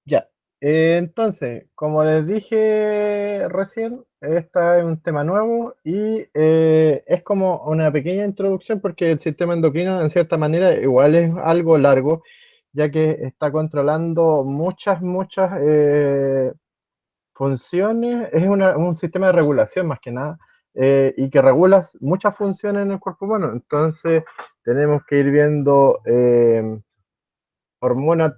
Ya. Entonces, como les dije recién, este es un tema nuevo y es como una pequeña introducción porque el sistema endocrino en cierta manera igual es algo largo, ya que está controlando muchas funciones, es un sistema de regulación más que nada, y que regula muchas funciones en el cuerpo humano. Entonces, tenemos que ir viendo hormona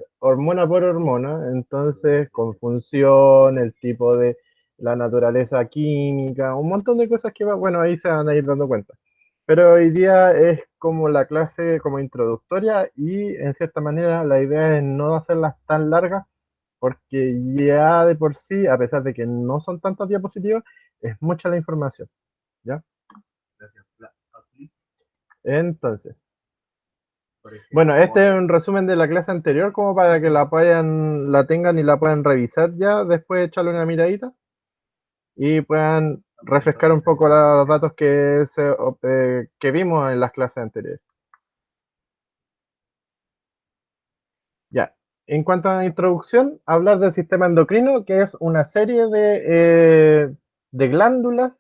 por hormona, entonces con función, el tipo de la naturaleza química, un montón de cosas que va, bueno, ahí se van a ir dando cuenta. Pero hoy día es como la clase como introductoria y en cierta manera la idea es no hacerlas tan largas porque ya de por sí, a pesar de que no son tantas diapositivas, es mucha la información, ¿ya? Entonces, bueno, este es un resumen de la clase anterior, como para que la tengan y la puedan revisar ya, después echarle una miradita y puedan refrescar un poco los datos que vimos en las clases anteriores. Ya. En cuanto a la introducción, hablar del sistema endocrino, que es una serie de glándulas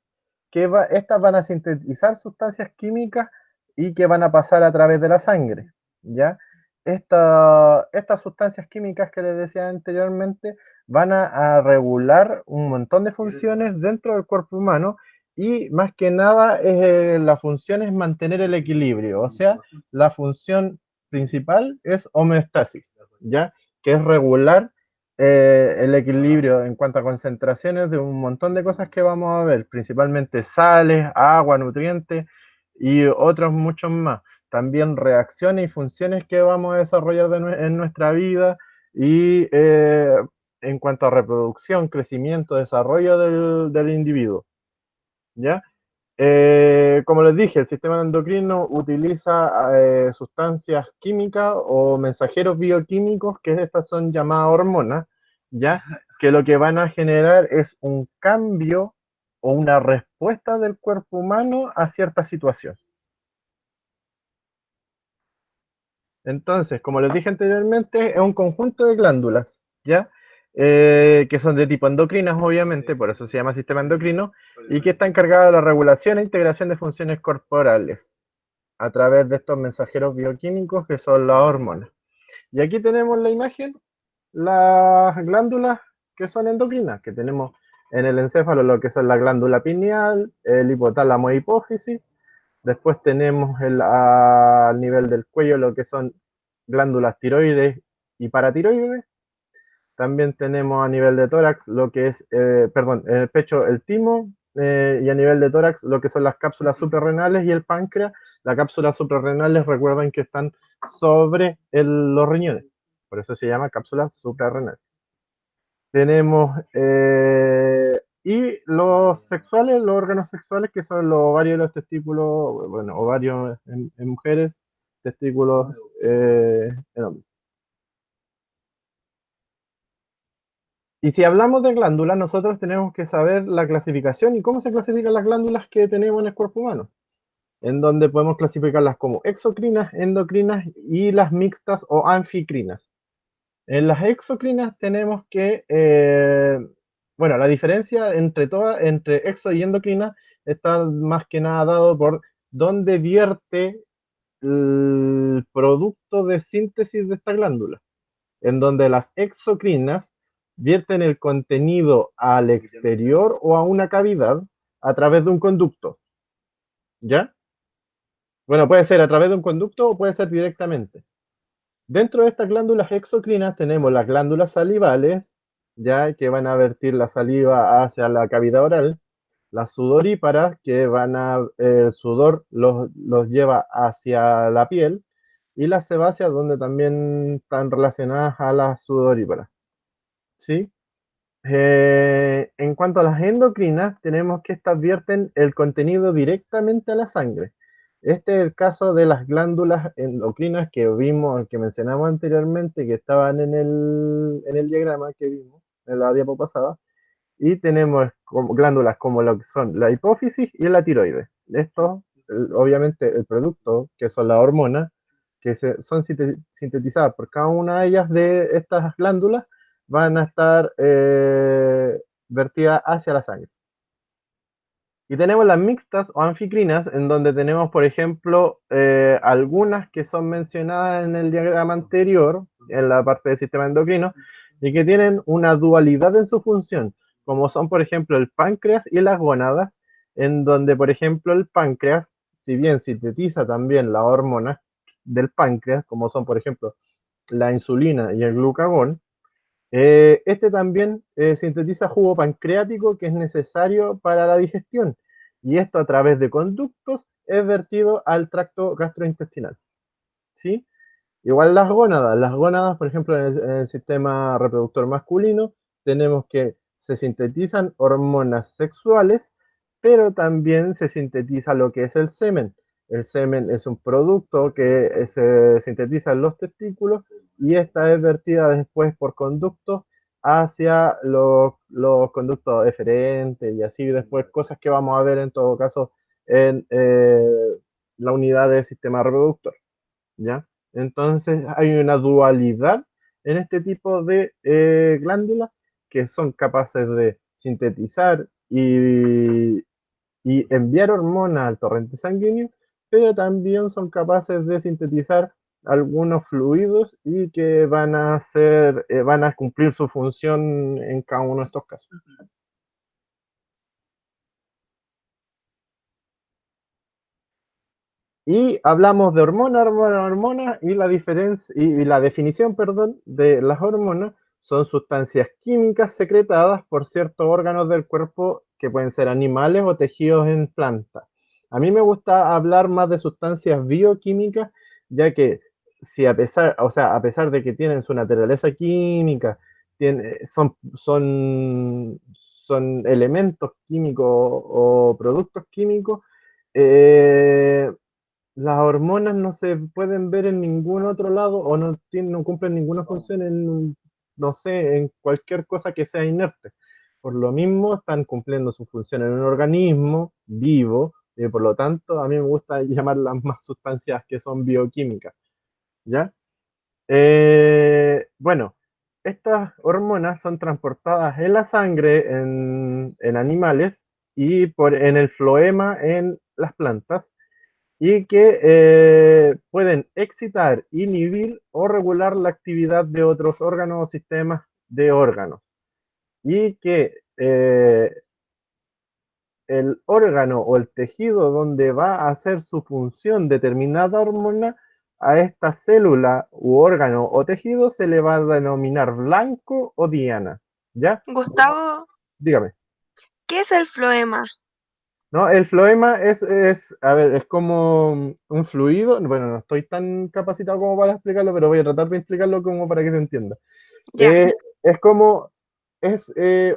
estas van a sintetizar sustancias químicas y que van a pasar a través de la sangre, ¿ya? Estas sustancias químicas que les decía anteriormente van a regular un montón de funciones dentro del cuerpo humano y más que nada la función es mantener el equilibrio, o sea, la función principal es homeostasis, ¿ya? Que es regular el equilibrio en cuanto a concentraciones de un montón de cosas que vamos a ver, principalmente sales, agua, nutrientes y otros muchos más. También reacciones y funciones que vamos a desarrollar en nuestra vida y en cuanto a reproducción, crecimiento, desarrollo del individuo, ¿ya? Como les dije, el sistema endocrino utiliza sustancias químicas o mensajeros bioquímicos, que estas son llamadas hormonas, ¿ya? Que lo que van a generar es un cambio o una respuesta del cuerpo humano a cierta situación. Entonces, como les dije anteriormente, es un conjunto de glándulas, ¿ya? Que son de tipo endocrinas, obviamente, por eso se llama sistema endocrino, y que está encargado de la regulación e integración de funciones corporales a través de estos mensajeros bioquímicos que son las hormonas. Y aquí tenemos la imagen, las glándulas que son endocrinas, que tenemos en el encéfalo lo que son la glándula pineal, el hipotálamo e hipófisis. Después tenemos al nivel del cuello lo que son glándulas tiroides y paratiroides. También tenemos a nivel de tórax lo que es, perdón, en el pecho el timo, y a nivel de tórax lo que son las cápsulas suprarrenales y el páncreas. Las cápsulas suprarrenales recuerden que están sobre los riñones, por eso se llama cápsula suprarrenal. Tenemos y los sexuales, los órganos sexuales que son los ovarios y los testículos, bueno, ovarios en mujeres, testículos en hombres. Y si hablamos de glándulas, nosotros tenemos que saber la clasificación y cómo se clasifican las glándulas que tenemos en el cuerpo humano, en donde podemos clasificarlas como exocrinas, endocrinas y las mixtas o anficrinas. En las exocrinas tenemos que, bueno, la diferencia entre exo y endocrina está más que nada dado por dónde vierte el producto de síntesis de esta glándula, en donde las exocrinas vierten el contenido al exterior o a una cavidad a través de un conducto, ¿ya? Bueno, puede ser a través de un conducto o puede ser directamente. Dentro de estas glándulas exocrinas tenemos las glándulas salivales, ya que van a vertir la saliva hacia la cavidad oral, las sudoríparas, que el sudor los lleva hacia la piel, y las sebáceas, donde también están relacionadas a las sudoríparas, ¿sí? En cuanto a las endocrinas, tenemos que estas vierten el contenido directamente a la sangre. Este es el caso de las glándulas endocrinas que vimos, que mencionamos anteriormente, que estaban en el diagrama que vimos en la diapo pasada. Y tenemos glándulas como lo que son la hipófisis y la tiroides. Esto, obviamente, el producto, que son las hormonas, que son sintetizadas por cada una de ellas de estas glándulas, van a estar vertidas hacia la sangre. Y tenemos las mixtas o anficrinas, en donde tenemos, por ejemplo, algunas que son mencionadas en el diagrama anterior, en la parte del sistema endocrino, y que tienen una dualidad en su función, como son, por ejemplo, el páncreas y las gónadas, en donde, por ejemplo, el páncreas, si bien sintetiza también las hormonas del páncreas, como son, por ejemplo, la insulina y el glucagón, este también sintetiza jugo pancreático que es necesario para la digestión y esto a través de conductos es vertido al tracto gastrointestinal. ¿Sí? Igual las gónadas, por ejemplo, en el sistema reproductor masculino, tenemos que se sintetizan hormonas sexuales, pero también se sintetiza lo que es el semen. El semen es un producto que se sintetiza en los testículos y esta es vertida después por conductos hacia los conductos eferentes y así después cosas que vamos a ver en todo caso en la unidad del sistema reproductor. ¿Ya? Entonces hay una dualidad en este tipo de glándulas que son capaces de sintetizar y enviar hormonas al torrente sanguíneo, pero también son capaces de sintetizar algunos fluidos y que van a ser, van a cumplir su función en cada uno de estos casos. Y hablamos de hormonas, y la diferencia y la definición, perdón, de las hormonas son sustancias químicas secretadas por ciertos órganos del cuerpo que pueden ser animales o tejidos en plantas. A mí me gusta hablar más de sustancias bioquímicas, ya que si a pesar, o sea, a pesar de que tienen su naturaleza química, son elementos químicos o productos químicos, eh, las hormonas no se pueden ver en ningún otro lado o no cumplen ninguna función en, no sé, en cualquier cosa que sea inerte. Por lo mismo, están cumpliendo su función en un organismo vivo y por lo tanto a mí me gusta llamarlas más sustancias que son bioquímicas, ¿ya? Bueno, estas hormonas son transportadas en la sangre en animales y en el floema en las plantas y que pueden excitar, inhibir o regular la actividad de otros órganos o sistemas de órganos. Y que el órgano o el tejido donde va a hacer su función determinada hormona, a esta célula u órgano o tejido se le va a denominar blanco o diana. ¿Ya? Gustavo, Dígame. ¿qué es el floema? No, el floema a ver, es como un fluido. Bueno, no estoy tan capacitado como para explicarlo, pero voy a tratar de explicarlo como para que se entienda. Ya, Es como, es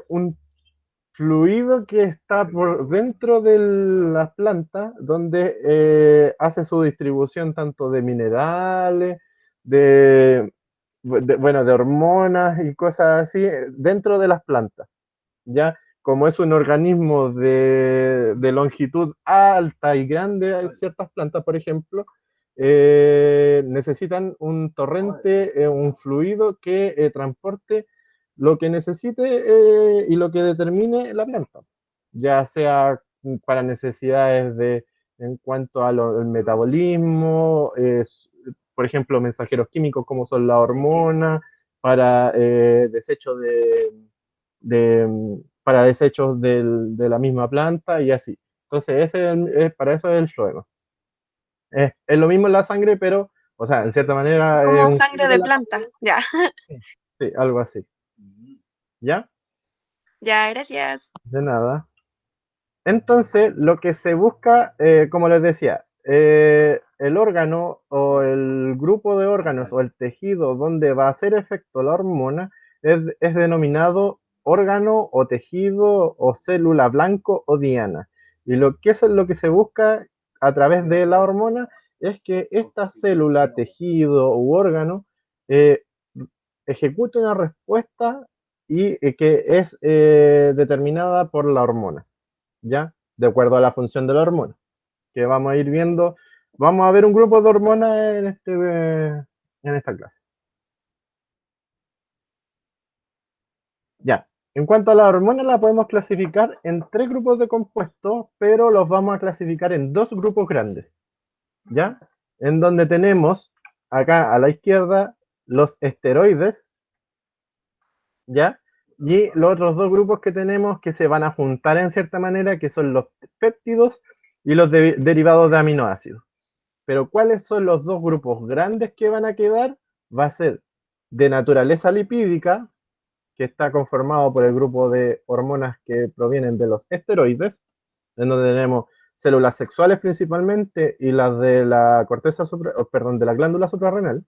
un fluido que está por dentro de las plantas, donde hace su distribución tanto de minerales, bueno, de hormonas y cosas así, dentro de las plantas. ¿Ya? Como es un organismo de longitud alta y grande, hay ciertas plantas, por ejemplo, necesitan un torrente, un fluido que transporte lo que necesite y lo que determine la planta, ya sea para necesidades en cuanto al metabolismo, por ejemplo, mensajeros químicos como son la hormona, para desecho para desechos de la misma planta y así. Entonces, para eso es el floema. Es lo mismo en la sangre, pero, o sea, en cierta manera es como un sangre giro en de la planta. sangre. Ya, Sí, sí, algo así. ¿Ya? ya, gracias. De nada. Entonces, lo que se busca, como les decía, el órgano o el grupo de órganos o el tejido donde va a hacer efecto la hormona es denominado órgano o tejido o célula blanco o diana. Y lo que se busca a través de la hormona es que esta célula, tejido u órgano eh, ejecute una respuesta y que es determinada por la hormona. ¿Ya? De acuerdo a la función de la hormona, que vamos a ir viendo, vamos a ver un grupo de hormonas en esta clase. En cuanto a la hormona, la podemos clasificar en 3 grupos de compuestos, pero los vamos a clasificar en 2 grupos grandes, ¿ya? En donde tenemos acá a la izquierda los esteroides, ¿ya? Y los otros 2 grupos que tenemos que se van a juntar en cierta manera, que son los péptidos y los derivados de aminoácidos. Pero ¿cuáles son los 2 grupos grandes que van a quedar? Va a ser de naturaleza lipídica, que está conformado por el grupo de hormonas que provienen de los esteroides, en donde tenemos células sexuales principalmente y las de la corteza perdón, de la glándula suprarrenal,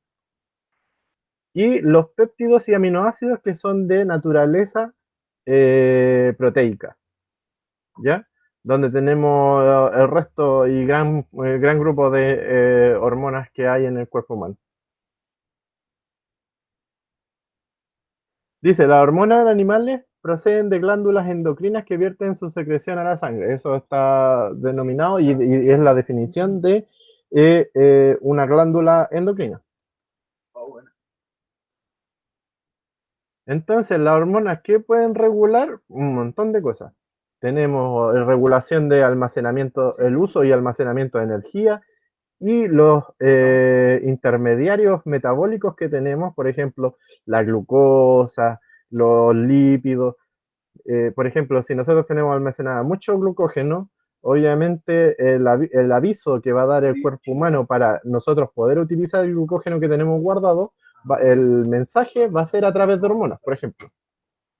y los péptidos y aminoácidos que son de naturaleza proteica, ¿ya? Donde tenemos el resto y gran grupo de hormonas que hay en el cuerpo humano. Dice, las hormonas de animales proceden de glándulas endocrinas que vierten su secreción a la sangre. Eso está denominado y es la definición de una glándula endocrina. Entonces, las hormonas que pueden regular un montón de cosas. Tenemos regulación de almacenamiento, el uso y almacenamiento de energía y los intermediarios metabólicos que tenemos, por ejemplo, la glucosa, los lípidos. Por ejemplo, si nosotros tenemos almacenada mucho glucógeno, obviamente el aviso que va a dar el cuerpo humano para nosotros poder utilizar el glucógeno que tenemos guardado, el mensaje va a ser a través de hormonas, por ejemplo.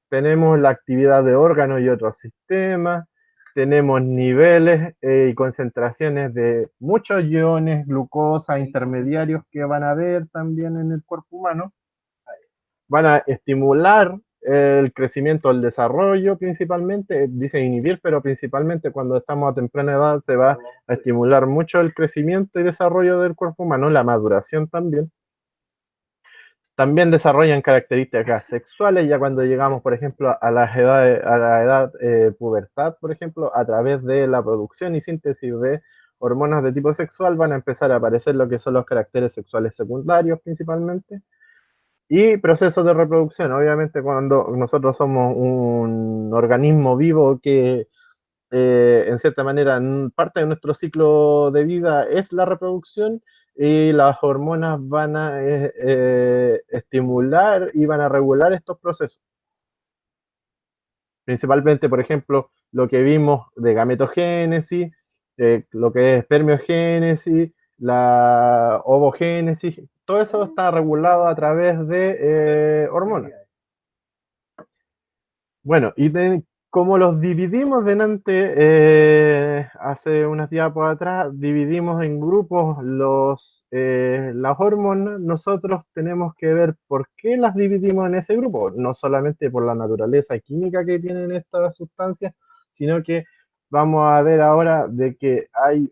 Tenemos la actividad de órganos y otros sistemas, tenemos niveles y concentraciones de muchos iones, glucosa, intermediarios que van a haber también en el cuerpo humano. Van a estimular el crecimiento, el desarrollo principalmente, dice inhibir, pero principalmente cuando estamos a temprana edad se va a estimular mucho el crecimiento y desarrollo del cuerpo humano, la maduración también. También desarrollan características sexuales, ya cuando llegamos, por ejemplo, a la edad pubertad, por ejemplo, a través de la producción y síntesis de hormonas de tipo sexual van a empezar a aparecer lo que son los caracteres sexuales secundarios principalmente. Y procesos de reproducción, obviamente cuando nosotros somos un organismo vivo que en cierta manera parte de nuestro ciclo de vida es la reproducción y las hormonas van a estimular y van a regular estos procesos. Principalmente, por ejemplo, lo que vimos de gametogénesis, lo que es espermiogénesis, la ovogénesis, todo eso está regulado a través de hormonas. Bueno, como los dividimos delante, hace unas diapos atrás, dividimos en grupos las hormonas, nosotros tenemos que ver por qué las dividimos en ese grupo, no solamente por la naturaleza química que tienen estas sustancias, sino que vamos a ver ahora de que hay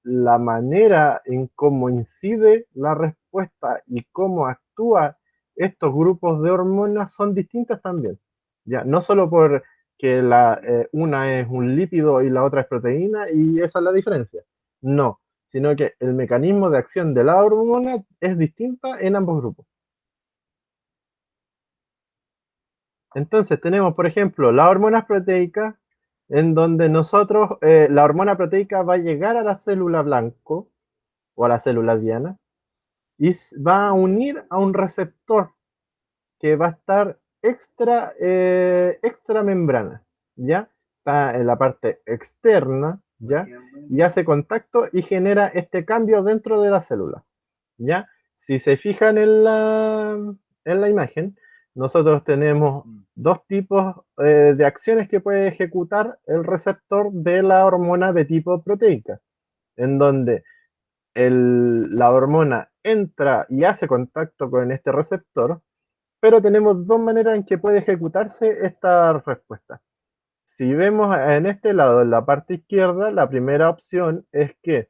la manera en cómo incide la respuesta y cómo actúa estos grupos de hormonas son distintas también. Ya, no solo por que una es un lípido y la otra es proteína y esa es la diferencia. No, sino que el mecanismo de acción de la hormona es distinta en ambos grupos. Entonces tenemos, por ejemplo, las hormonas proteicas, en donde nosotros, la hormona proteica va a llegar a la célula blanco o a la célula diana y va a unir a un receptor que va a estar extra membrana, ¿ya? Está en la parte externa, ¿ya? Y hace contacto y genera este cambio dentro de la célula, ¿ya? Si se fijan en la imagen, nosotros tenemos 2 tipos de acciones que puede ejecutar el receptor de la hormona de tipo proteica, en donde la hormona entra y hace contacto con este receptor, pero tenemos 2 maneras en que puede ejecutarse esta respuesta. Si vemos en este lado, en la parte izquierda, la primera opción es que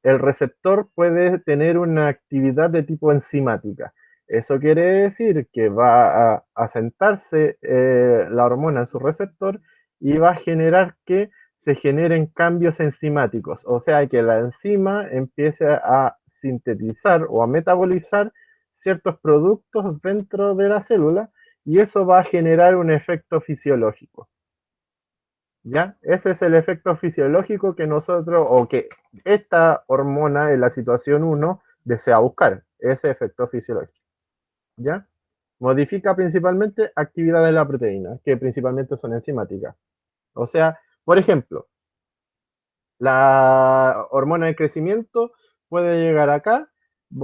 el receptor puede tener una actividad de tipo enzimática. Eso quiere decir que va a sentarse la hormona en su receptor y va a generar que se generen cambios enzimáticos, o sea, que la enzima empiece a sintetizar o a metabolizar ciertos productos dentro de la célula y eso va a generar un efecto fisiológico. ¿Ya? Ese es el efecto fisiológico que nosotros, o que esta hormona en la situación 1 desea buscar, ese efecto fisiológico. ¿Ya? Modifica principalmente actividad de la proteína, que principalmente son enzimáticas. O sea, por ejemplo, la hormona de crecimiento puede llegar acá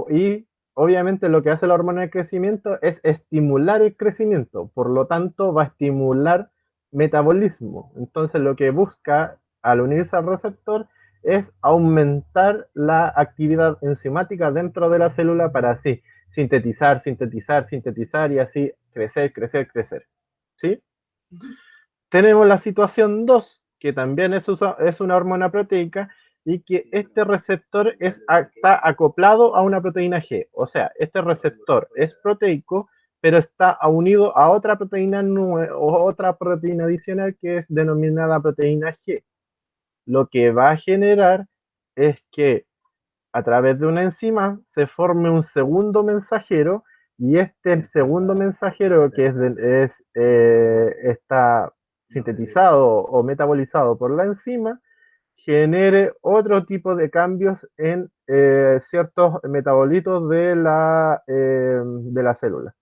y obviamente lo que hace la hormona de crecimiento es estimular el crecimiento, por lo tanto va a estimular metabolismo. Entonces lo que busca al unirse al receptor es aumentar la actividad enzimática dentro de la célula para así sintetizar, sintetizar, sintetizar y así crecer, crecer, crecer. ¿Sí? Tenemos la situación 2, que también es una hormona proteica y que este receptor está acoplado a una proteína G. O sea, este receptor es proteico, pero está unido a otra proteína o otra proteína adicional que es denominada proteína G. Lo que va a generar es que a través de una enzima se forme un segundo mensajero y este segundo mensajero que está sintetizado o metabolizado por la enzima genere otro tipo de cambios en ciertos metabolitos de la célula.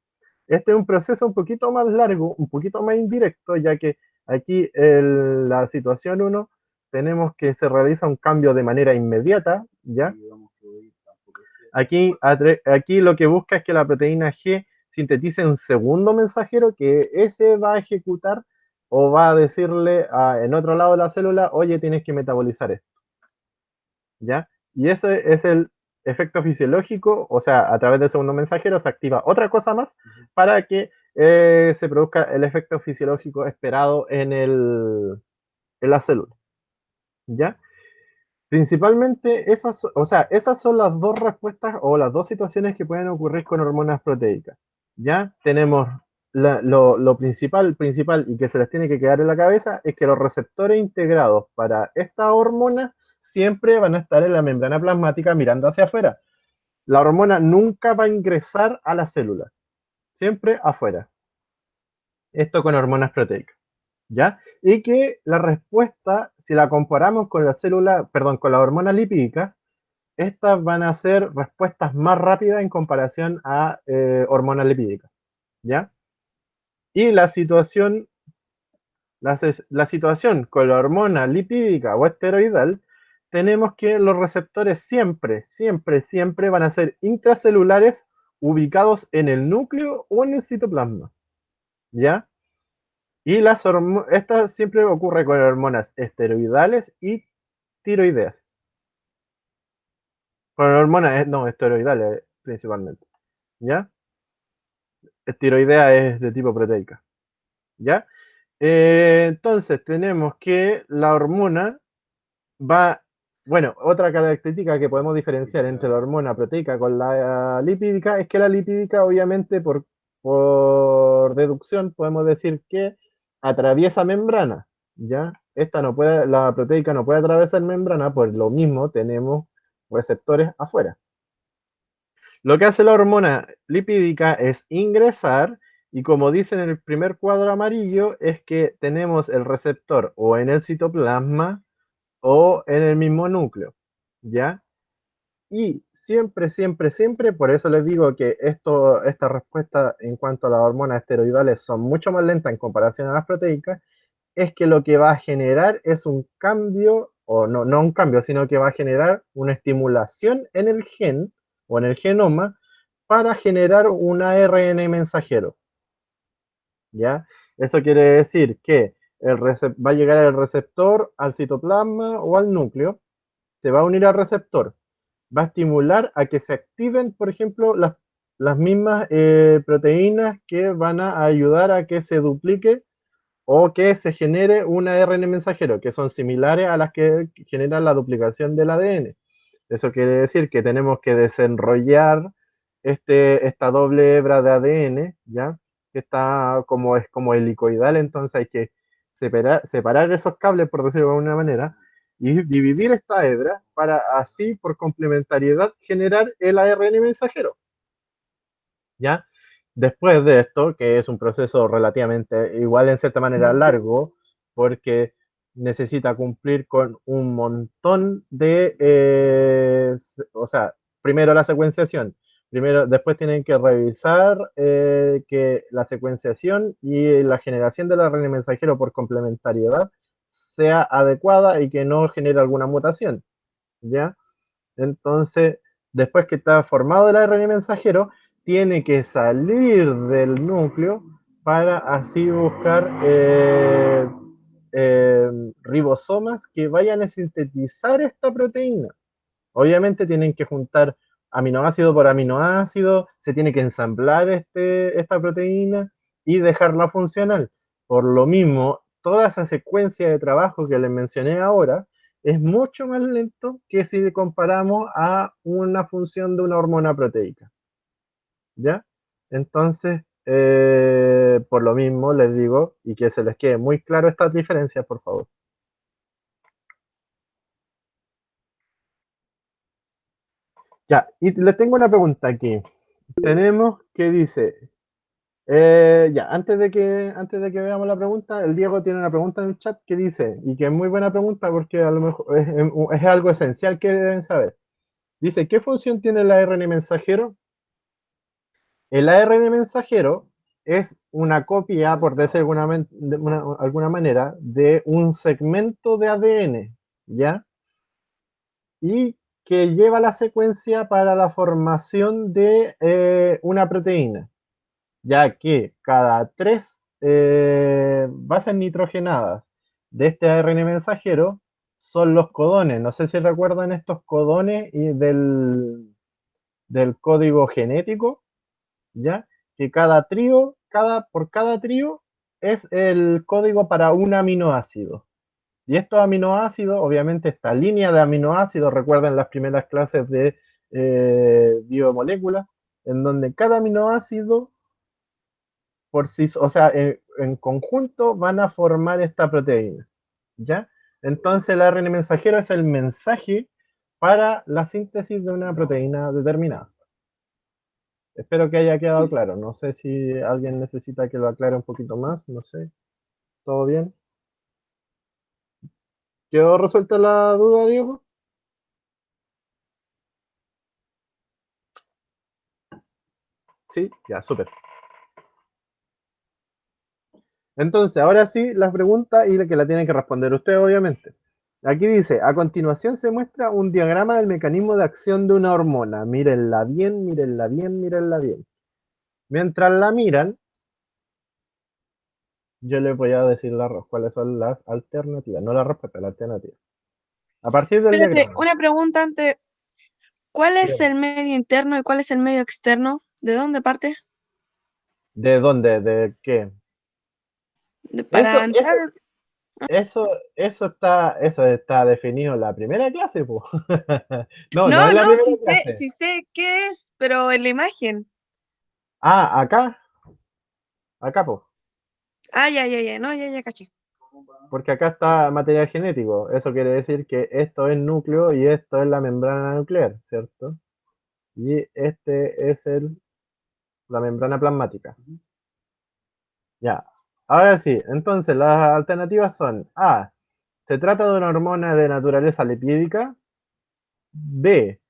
Este es un proceso un poquito más largo, un poquito más indirecto, ya que aquí en la situación 1 tenemos que se realiza un cambio de manera inmediata, ¿ya? Aquí lo que busca es que la proteína G sintetice un segundo mensajero que ese va a ejecutar o va a decirle en otro lado de la célula, oye, tienes que metabolizar esto, ¿ya? Y ese es el efecto fisiológico, o sea, a través del segundo mensajero se activa otra cosa más para que se produzca el efecto fisiológico esperado en la célula, ¿ya? Principalmente esas son las dos respuestas o las dos situaciones que pueden ocurrir con hormonas proteicas. Ya tenemos lo principal y que se les tiene que quedar en la cabeza es que los receptores integrados para esta hormona siempre van a estar en la membrana plasmática mirando hacia afuera. La hormona nunca va a ingresar a la célula, siempre afuera. Esto con hormonas proteicas. ¿Ya? Y que la respuesta, si la comparamos con la célula, perdón, con la hormona lipídica, estas van a ser respuestas más rápidas en comparación a hormonas lipídicas, ¿ya? Y la situación con la hormona lipídica o esteroidal, tenemos que los receptores siempre, siempre, siempre van a ser intracelulares ubicados en el núcleo o en el citoplasma, ¿ya? Y esta siempre ocurre con hormonas esteroidales y tiroideas. Con hormonas, no, esteroidales principalmente, ¿ya? Tiroidea es de tipo proteica, ¿ya? Entonces tenemos que la hormona va, bueno, otra característica que podemos diferenciar entre la hormona proteica con la lipídica es que la lipídica, obviamente, por deducción, podemos decir que atraviesa membrana, ¿ya? La proteica no puede atravesar membrana, por lo mismo tenemos receptores afuera. Lo que hace la hormona lipídica es ingresar y como dice en el primer cuadro amarillo, es que tenemos el receptor o en el citoplasma o en el mismo núcleo, ¿ya? Y siempre, siempre, siempre, por eso les digo que esta respuesta en cuanto a las hormonas esteroidales son mucho más lentas en comparación a las proteicas, es que lo que va a generar es un cambio, o no, no un cambio, sino que va a generar una estimulación en el gen o en el genoma para generar un ARN mensajero, ¿ya? Eso quiere decir que va a llegar el receptor al citoplasma o al núcleo, se va a unir al receptor, va a estimular a que se activen, por ejemplo, las mismas proteínas que van a ayudar a que se duplique o que se genere un ARN mensajero, que son similares a las que generan la duplicación del ADN. Eso quiere decir que tenemos que desenrollar esta doble hebra de ADN, ¿ya? Que es como helicoidal, entonces hay que separar esos cables, por decirlo de alguna manera, y dividir esta hebra para así, por complementariedad, generar el ARN mensajero, ¿ya? Después de esto, que es un proceso relativamente igual en cierta manera largo, porque necesita cumplir con un montón de, o sea, primero la secuenciación, primero, después tienen que revisar que la secuenciación y la generación del ARN mensajero por complementariedad sea adecuada y que no genere alguna mutación, ¿ya? Entonces, después que está formado el ARN mensajero, tiene que salir del núcleo para así buscar ribosomas que vayan a sintetizar esta proteína. Obviamente tienen que juntar aminoácido por aminoácido, se tiene que ensamblar esta proteína y dejarla funcional. Por lo mismo, toda esa secuencia de trabajo que les mencioné ahora es mucho más lento que si comparamos a una función de una hormona proteica. ¿Ya? Entonces, por lo mismo les digo, y que se les quede muy claro estas diferencias, por favor. Ya, y les tengo una pregunta aquí. Tenemos que dice, ya, antes de que veamos la pregunta, el Diego tiene una pregunta en el chat que dice, y que es muy buena pregunta porque a lo mejor es algo esencial que deben saber. Dice, ¿qué función tiene el ARN mensajero? El ARN mensajero es una copia, por decir alguna manera, de un segmento de ADN, ¿ya? Y que lleva la secuencia para la formación de una proteína, ya que cada tres bases nitrogenadas de este ARN mensajero son los codones. No sé si recuerdan estos codones y del código genético, ¿ya? Que por cada trío es el código para un aminoácido. Y estos aminoácidos, obviamente esta línea de aminoácidos, recuerden las primeras clases de biomoléculas, en donde cada aminoácido por sí, o sea, en conjunto van a formar esta proteína, ¿ya? Entonces el ARN mensajero es el mensaje para la síntesis de una proteína determinada. Espero que haya quedado claro. No sé si alguien necesita que lo aclare un poquito más, no sé. ¿Todo bien? ¿Quedó resuelta la duda, Diego? Sí, ya, súper. Entonces, ahora sí, las preguntas y que la tienen que responder usted, obviamente. Aquí dice, a continuación se muestra un diagrama del mecanismo de acción de una hormona. Mírenla bien, mírenla bien, mírenla bien. Mientras la miran, yo les voy a decir cuáles son las alternativas, no la respuesta, la alternativa. A partir del Espérate, diagrama. una pregunta antes. ¿Cuál es Dígame. el medio interno y cuál es el medio externo? ¿De dónde parte? ¿De dónde? ¿De qué? Eso, Para eso, entrar. eso está definido en la primera clase, po. No, no No, es la no, primera clase. sí sé qué es, pero en la imagen. Ah, acá, po. Ah, ya, no, ya, caché. Porque acá está material genético. Eso quiere decir que esto es núcleo y esto es la membrana nuclear, ¿cierto? Y este es la membrana plasmática. Ya. Ahora sí, entonces las alternativas son A. Se trata de una hormona de naturaleza lipídica. B.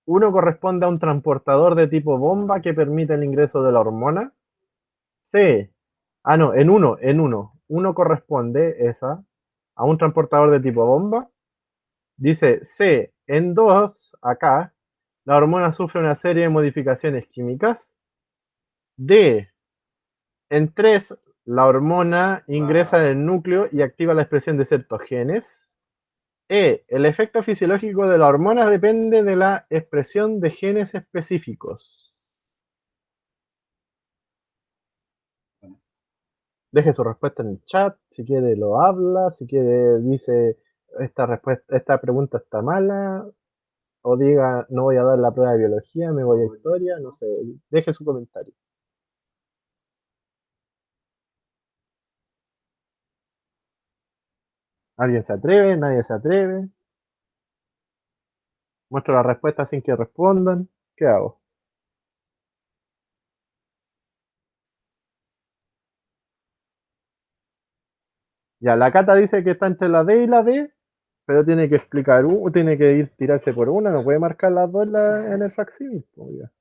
Uno corresponde a un transportador de tipo bomba que permite el ingreso de la hormona. C. Ah, no, en uno. Uno corresponde a un transportador de tipo bomba. Dice C. En dos, acá, la hormona sufre una serie de modificaciones químicas. D. En tres, la hormona ingresa en el núcleo y activa la expresión de ciertos genes. E. El efecto fisiológico de la hormona depende de la expresión de genes específicos. Deje su respuesta en el chat, si quiere lo habla, si quiere dice esta pregunta está mala, o diga no voy a dar la prueba de biología, me voy a historia, no sé, deje su comentario. ¿Alguien se atreve? ¿Nadie se atreve? Muestro la respuesta sin que respondan. ¿Qué hago? Ya, la Cata dice que está entre la D y la B, pero tiene que explicar, tiene que ir tirarse por una, no puede marcar las dos en el facsímil. Pues, ya.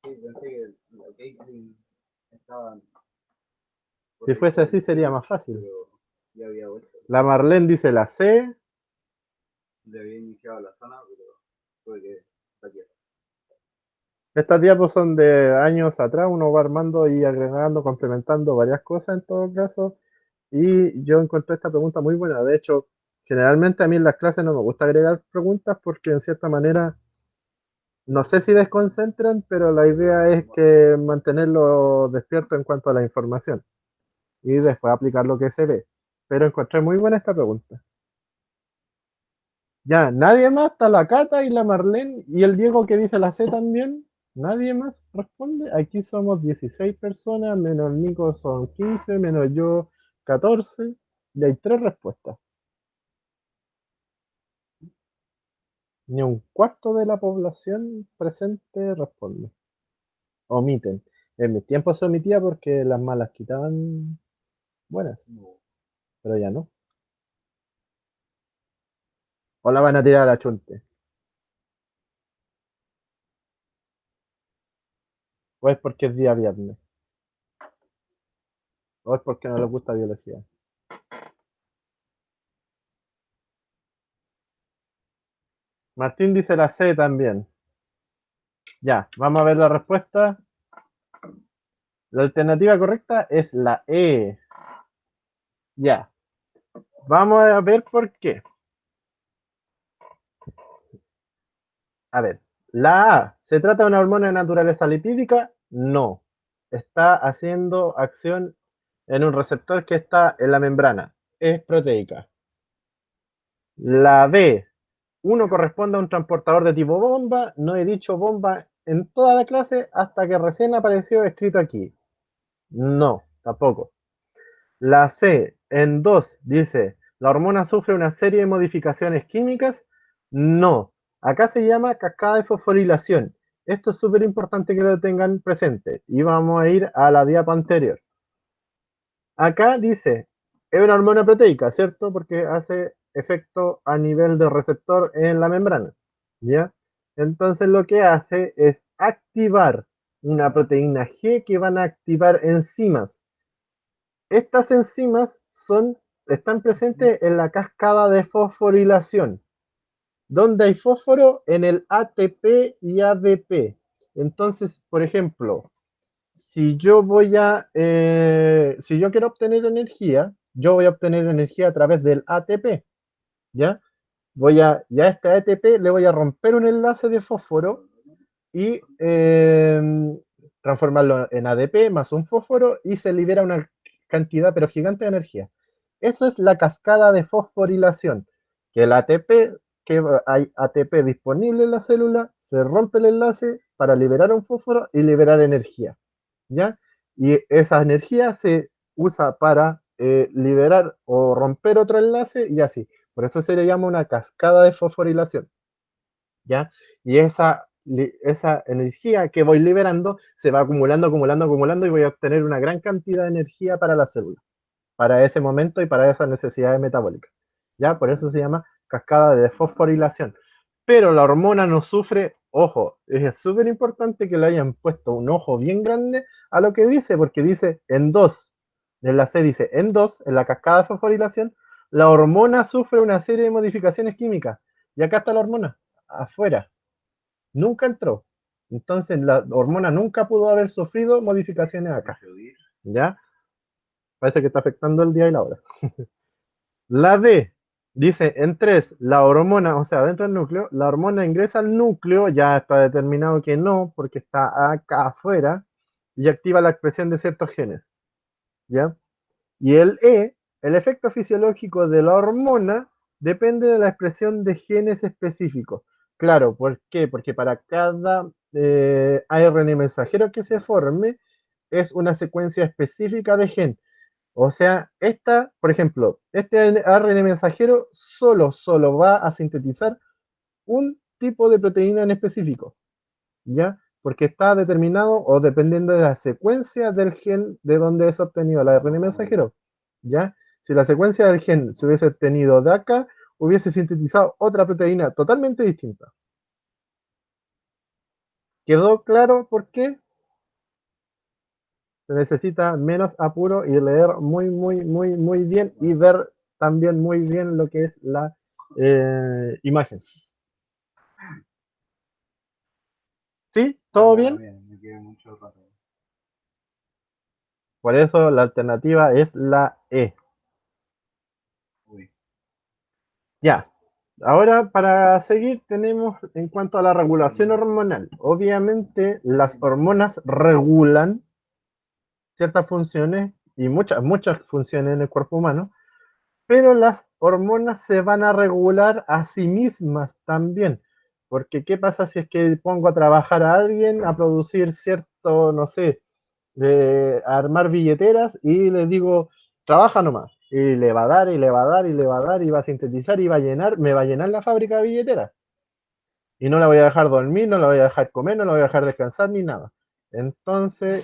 Sí, pensé que ok estaba. Si fuese así sería más fácil. Pero ya había vuelto. La Marlene dice la C. Le había iniciado la zona, pero tuve que saquear. Estas diapos son de años atrás, uno va armando y agregando, complementando varias cosas en todo caso. Y yo encontré esta pregunta muy buena. De hecho, generalmente a mí en las clases no me gusta agregar preguntas porque en cierta manera, no sé si desconcentran, pero la idea es que mantenerlo despierto en cuanto a la información y después aplicar lo que se ve. Pero encontré muy buena esta pregunta. Ya, nadie más, está la Cata y la Marlene y el Diego que dice la C también. Nadie más responde. Aquí somos 16 personas, menos el Nico son 15, menos yo 14. Y hay 3 respuestas. Ni un cuarto de la población presente responde. Omiten. En mis tiempos se omitía porque las malas quitaban buenas, No. pero ya no. O la van a tirar a la chunte. O es porque es día viernes. O es porque no les gusta biología. Martín dice la C también. Ya, vamos a ver la respuesta. La alternativa correcta es la E. Ya, vamos a ver por qué. A ver, la A, ¿se trata de una hormona de naturaleza lipídica? No. Está haciendo acción en un receptor que está en la membrana. Es proteica. La B, uno corresponde a un transportador de tipo bomba. No he dicho bomba en toda la clase hasta que recién apareció escrito aquí. No, tampoco. La C, en 2, dice, ¿la hormona sufre una serie de modificaciones químicas? No. Acá se llama cascada de fosforilación. Esto es súper importante que lo tengan presente. Y vamos a ir a la diapo anterior. Acá dice, es una hormona proteica, ¿cierto? Porque hace efecto a nivel de receptor en la membrana. ¿Ya? Entonces lo que hace es activar una proteína G que van a activar enzimas. Estas enzimas están presentes en la cascada de fosforilación. ¿Dónde hay fósforo? En el ATP y ADP. Entonces, por ejemplo, si yo quiero obtener energía, yo voy a obtener energía a través del ATP, ¿ya? Ya a este ATP le voy a romper un enlace de fósforo y transformarlo en ADP más un fósforo y se libera una cantidad pero gigante de energía. Eso es la cascada de fosforilación, que el ATP, que hay ATP disponible en la célula, se rompe el enlace para liberar un fósforo y liberar energía, ¿ya? Y esa energía se usa para liberar o romper otro enlace y así. Por eso se le llama una cascada de fosforilación, ¿ya? Y esa energía que voy liberando se va acumulando, acumulando, acumulando y voy a obtener una gran cantidad de energía para la célula, para ese momento y para esas necesidades metabólicas, ¿ya? Por eso se llama cascada de fosforilación. Pero la hormona no sufre, ojo, es súper importante que le hayan puesto un ojo bien grande a lo que dice, porque dice en 2, en la C dice en 2, en la cascada de fosforilación, la hormona sufre una serie de modificaciones químicas. Y acá está la hormona, afuera, nunca entró. Entonces la hormona nunca pudo haber sufrido modificaciones acá. ¿Ya? Parece que está afectando el día y la hora. La D dice en 3, la hormona, o sea, dentro del núcleo, la hormona ingresa al núcleo, ya está determinado que no, porque está acá afuera, y activa la expresión de ciertos genes. ¿Ya? Y el E, el efecto fisiológico de la hormona depende de la expresión de genes específicos. Claro, ¿por qué? Porque para cada ARN mensajero que se forme es una secuencia específica de gen. O sea, por ejemplo, este ARN mensajero solo va a sintetizar un tipo de proteína en específico, ¿ya? Porque está determinado o dependiendo de la secuencia del gen de donde es obtenido el ARN mensajero. ¿ya? Si la secuencia del gen se hubiese tenido de acá, hubiese sintetizado otra proteína totalmente distinta. ¿Quedó claro por qué? Se necesita menos apuro y leer muy bien y ver también muy bien lo que es la imagen. ¿Sí? ¿Todo bien? Me quedé mucho rato. Por eso la alternativa es la E. Uy, Ya. Ahora, para seguir, tenemos en cuanto a la regulación hormonal. Obviamente, las hormonas regulan ciertas funciones y muchas funciones en el cuerpo humano, pero las hormonas se van a regular a sí mismas también. Porque, ¿qué pasa si es que pongo a trabajar a alguien a producir cierto, no sé, a armar billeteras y le digo, trabaja nomás? Y le va a dar, y le va a dar, y le va a dar, y va a sintetizar, y va a llenar, me va a llenar la fábrica de billeteras. Y no la voy a dejar dormir, no la voy a dejar comer, no la voy a dejar descansar ni nada. Entonces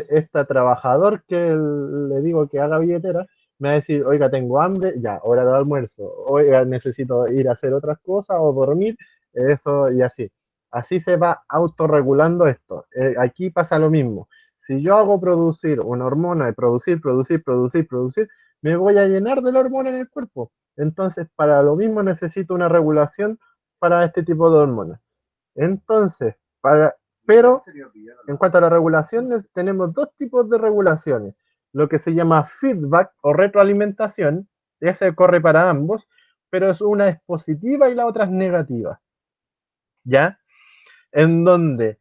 esta trabajador que le digo que haga billetera, me va a decir, oiga, tengo hambre, ya, hora de almuerzo, oiga, necesito ir a hacer otras cosas o dormir, eso y así. Así se va autorregulando esto. Aquí pasa lo mismo. Si yo hago producir una hormona de producir, me voy a llenar de la hormona en el cuerpo. Entonces, para lo mismo necesito una regulación para este tipo de hormonas. Entonces, pero en cuanto a la regulación, tenemos dos tipos de regulaciones. Lo que se llama feedback o retroalimentación, ese corre para ambos, pero es una es positiva y la otra es negativa. ¿Ya? En donde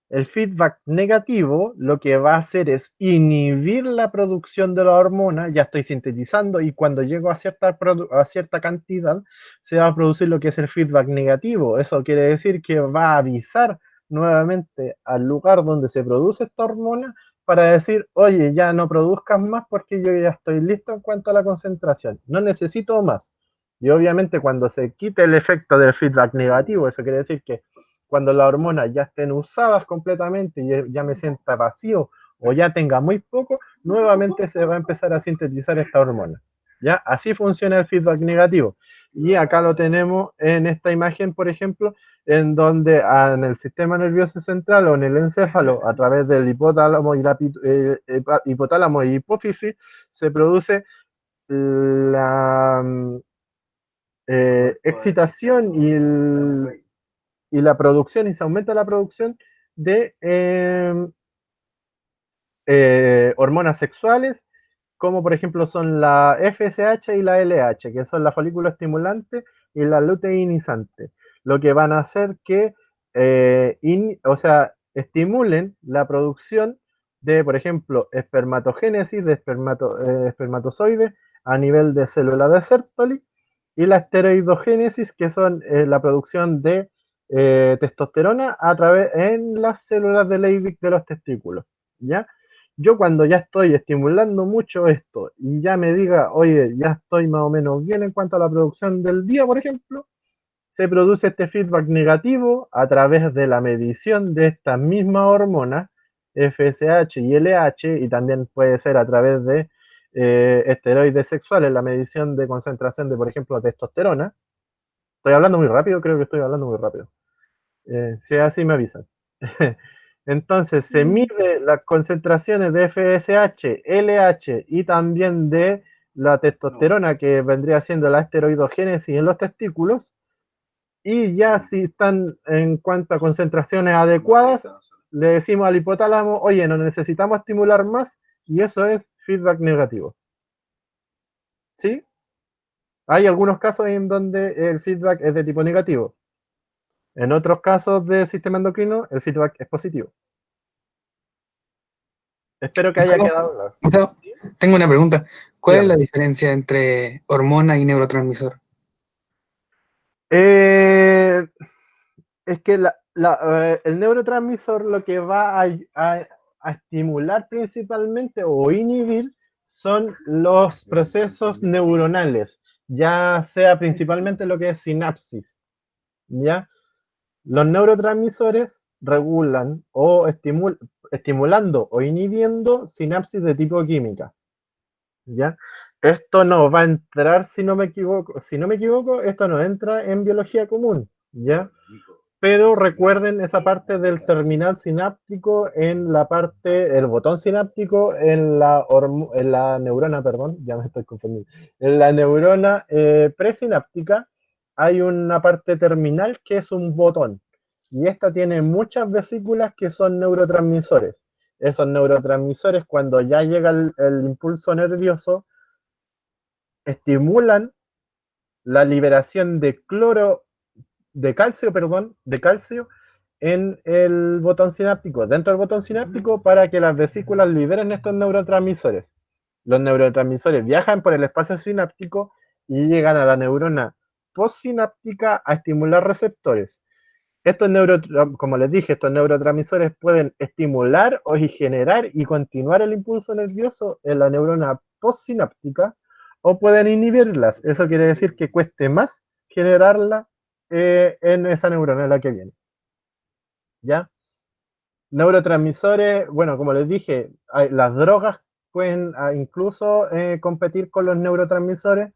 el feedback negativo lo que va a hacer es inhibir la producción de la hormona, ya estoy sintetizando y cuando llego a cierta cantidad se va a producir lo que es el feedback negativo. Eso quiere decir que va a avisar nuevamente al lugar donde se produce esta hormona para decir, oye, ya no produzcas más porque yo ya estoy listo en cuanto a la concentración, no necesito más. Y obviamente cuando se quite el efecto del feedback negativo, eso quiere decir que cuando las hormonas ya estén usadas completamente y ya me sienta vacío o ya tenga muy poco, nuevamente se va a empezar a sintetizar esta hormona. ¿Ya? Así funciona el feedback negativo. Y acá lo tenemos en esta imagen, por ejemplo, en donde en el sistema nervioso central o en el encéfalo, a través del hipotálamo y hipotálamo y hipófisis, se produce la excitación y la producción y se aumenta la producción de hormonas sexuales, como por ejemplo son la FSH y la LH, que son la folículo estimulante y la luteinizante, lo que van a hacer que, o sea, estimulen la producción de, por ejemplo, espermatogénesis de espermatozoides a nivel de célula de Sertoli y la esteroidogénesis, que son la producción de testosterona a través en las células de Leydig de los testículos, ¿ya? Yo cuando ya estoy estimulando mucho esto y ya me diga, oye, ya estoy más o menos bien en cuanto a la producción del día, por ejemplo, se produce este feedback negativo a través de la medición de estas mismas hormonas, FSH y LH, y también puede ser a través de esteroides sexuales, la medición de concentración de, por ejemplo, testosterona. Estoy hablando muy rápido, creo que estoy hablando muy rápido. Si es así, me avisan. Entonces, se mide las concentraciones de FSH, LH y también de la testosterona, que vendría siendo la esteroidogénesis en los testículos, y ya si están en cuanto a concentraciones adecuadas, le decimos al hipotálamo, oye, no necesitamos estimular más, y eso es feedback negativo. ¿Sí? Hay algunos casos en donde el feedback es de tipo negativo. En otros casos del sistema endocrino, el feedback es positivo. Espero que haya Gustavo, quedado claro. Gustavo, tengo una pregunta. ¿Cuál es la Dígame. diferencia entre hormona y neurotransmisor? Eh, es que el neurotransmisor lo que va a estimular principalmente o inhibir son los procesos neuronales, ya sea principalmente lo que es sinapsis, ¿ya? Los neurotransmisores regulan o estimulando o inhibiendo sinapsis de tipo química, ¿ya? Esto no va a entrar, si no me equivoco, esto no entra en biología común, ¿ya? Pero recuerden esa parte del terminal sináptico en la parte, el botón sináptico en la neurona, perdón, ya me estoy confundiendo. En la neurona presináptica hay una parte terminal que es un botón. Y esta tiene muchas vesículas que son neurotransmisores. Esos neurotransmisores, cuando ya llega el impulso nervioso, estimulan la liberación de calcio en el botón sináptico, dentro del botón sináptico, para que las vesículas liberen estos neurotransmisores. Los neurotransmisores viajan por el espacio sináptico y llegan a la neurona postsináptica a estimular receptores. Como les dije, estos neurotransmisores pueden estimular o generar y continuar el impulso nervioso en la neurona postsináptica o pueden inhibirlas. Eso quiere decir que cueste más generarla en esa neurona en la que viene. ¿Ya? Neurotransmisores, bueno, como les dije, las drogas pueden incluso competir con los neurotransmisores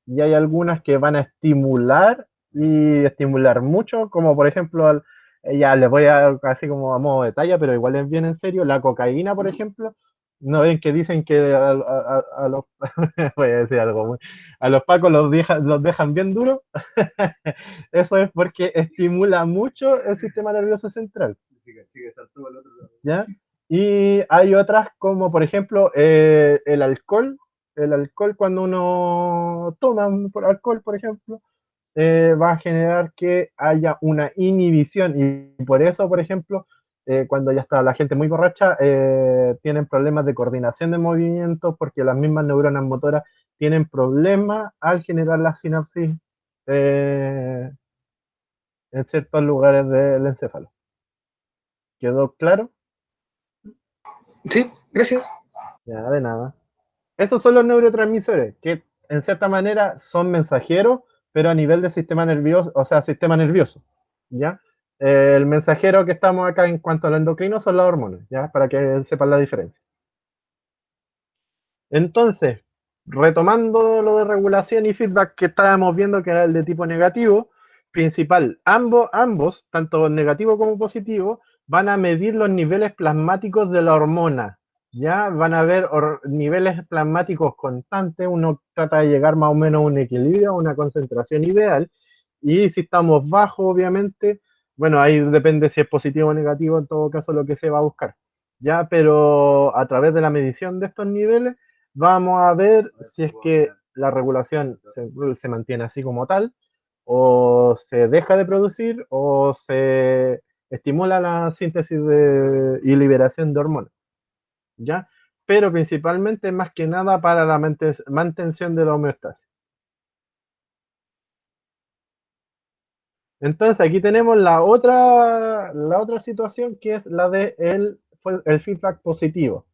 y hay algunas que van a estimular y estimular mucho, como por ejemplo, ya les voy a así como a modo de talla, pero igual es bien en serio, la cocaína, por ejemplo, no ven que dicen que a los, voy a decir algo, a los pacos los dejan bien duros, eso es porque estimula mucho el sistema nervioso central. ¿Ya? Y hay otras como, por ejemplo, el alcohol. El alcohol, cuando uno toma alcohol, por ejemplo, va a generar que haya una inhibición. Y por eso, por ejemplo, cuando ya está la gente muy borracha, tienen problemas de coordinación de movimientos porque las mismas neuronas motoras tienen problemas al generar la sinapsis en ciertos lugares del encéfalo. ¿Quedó claro? Sí, gracias. Ya, de nada. Esos son los neurotransmisores, que en cierta manera son mensajeros, pero a nivel de sistema nervioso, o sea, sistema nervioso, ¿ya? El mensajero que estamos acá en cuanto a lo endocrino son las hormonas, ¿ya? Para que sepan la diferencia. Entonces, retomando lo de regulación y feedback que estábamos viendo, que era el de tipo negativo, principal, ambos, tanto negativo como positivo, van a medir los niveles plasmáticos de la hormona, ¿ya? Van a ver niveles plasmáticos constantes, uno trata de llegar más o menos a un equilibrio, a una concentración ideal, y si estamos bajos, obviamente, bueno, ahí depende si es positivo o negativo, en todo caso lo que se va a buscar, ¿ya? Pero a través de la medición de estos niveles, vamos a ver si es que la regulación se mantiene así como tal, o se deja de producir, o se estimula la síntesis y liberación de hormonas, ¿ya? Pero principalmente, más que nada, para la mantención de la homeostasis. Entonces, aquí tenemos la otra situación, que es la de el feedback positivo.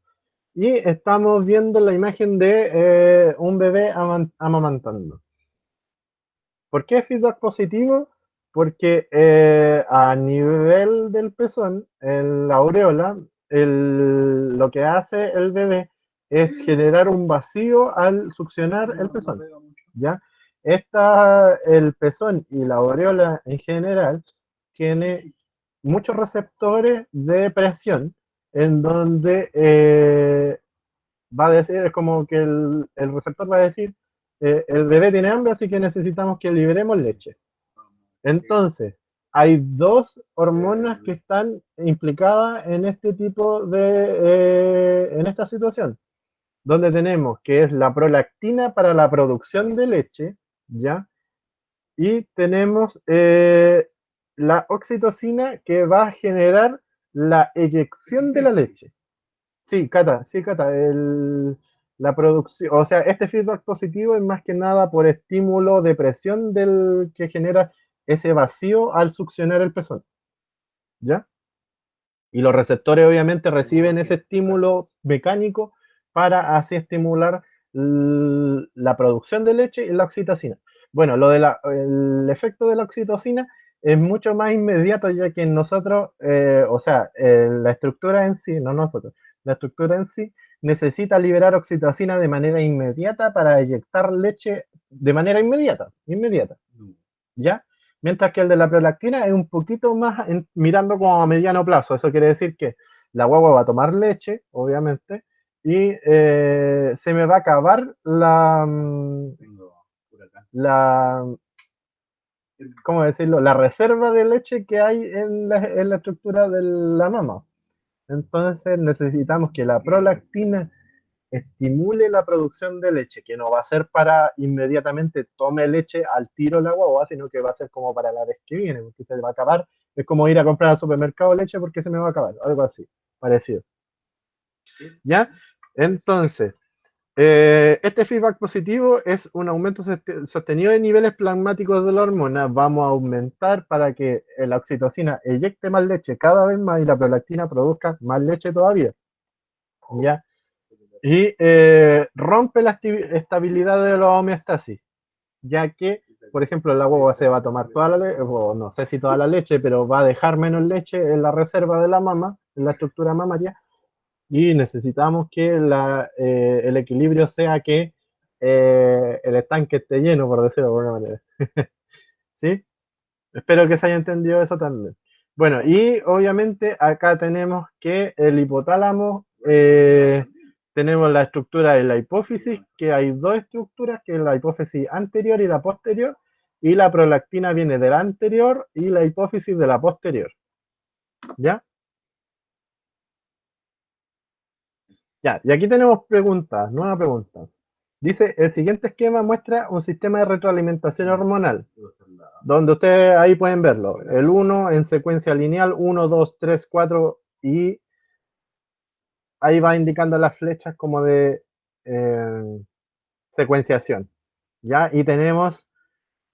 Y estamos viendo la imagen de un bebé amamantando. ¿Por qué feedback positivo? Porque a nivel del pezón, en la aureola, lo que hace el bebé es generar un vacío al succionar el pezón, ¿ya? El pezón y la aureola en general tiene muchos receptores de presión en donde va a decir, es como que el receptor va a decir, el bebé tiene hambre, así que necesitamos que liberemos leche. Entonces, hay dos hormonas que están implicadas en este tipo en esta situación, donde tenemos que es la prolactina para la producción de leche, ¿ya? Y tenemos la oxitocina que va a generar la eyección de la leche. Sí, Cata, la producción, o sea, este feedback positivo es más que nada por estímulo de presión del que genera ese vacío al succionar el pezón, ¿ya? Y los receptores obviamente reciben ese estímulo mecánico para así estimular la producción de leche y la oxitocina. Bueno, el efecto de la oxitocina es mucho más inmediato, ya que nosotros, o sea, la estructura en sí, no nosotros, la estructura en sí, necesita liberar oxitocina de manera inmediata para eyectar leche de manera inmediata, ¿ya? Mientras que el de la prolactina es un poquito más mirando como a mediano plazo. Eso quiere decir que la guagua va a tomar leche, obviamente, y se me va a acabar la, ¿cómo decirlo? La reserva de leche que hay en la estructura de la mama. Entonces necesitamos que la prolactina estimule la producción de leche, que no va a ser para inmediatamente tome leche al tiro la guagua, sino que va a ser como para la vez que viene, porque se le va a acabar. Es como ir a comprar al supermercado leche porque se me va a acabar, algo así, parecido. ¿Ya? Entonces, este feedback positivo es un aumento sostenido de niveles plasmáticos de la hormona. Vamos a aumentar para que la oxitocina eyecte más leche cada vez más y la prolactina produzca más leche todavía. ¿Ya? Y rompe la estabilidad de la homeostasis, ya que, por ejemplo, la guagua se va a tomar toda la leche, o no sé si toda la leche, pero va a dejar menos leche en la reserva de la mama, en la estructura mamaria, y necesitamos que el equilibrio sea que el estanque esté lleno, por decirlo de alguna manera. ¿Sí? Espero que se haya entendido eso también. Bueno, y obviamente acá tenemos que el hipotálamo, tenemos la estructura de la hipófisis, que hay dos estructuras, que es la hipófisis anterior y la posterior, y la prolactina viene de la anterior y la hipófisis de la posterior. ¿Ya? Ya, y aquí tenemos preguntas, nueva pregunta. Dice, el siguiente esquema muestra un sistema de retroalimentación hormonal, donde ustedes ahí pueden verlo. El 1 en secuencia lineal, 1, 2, 3, 4, y ahí va indicando las flechas como de secuenciación. ¿Ya? Y tenemos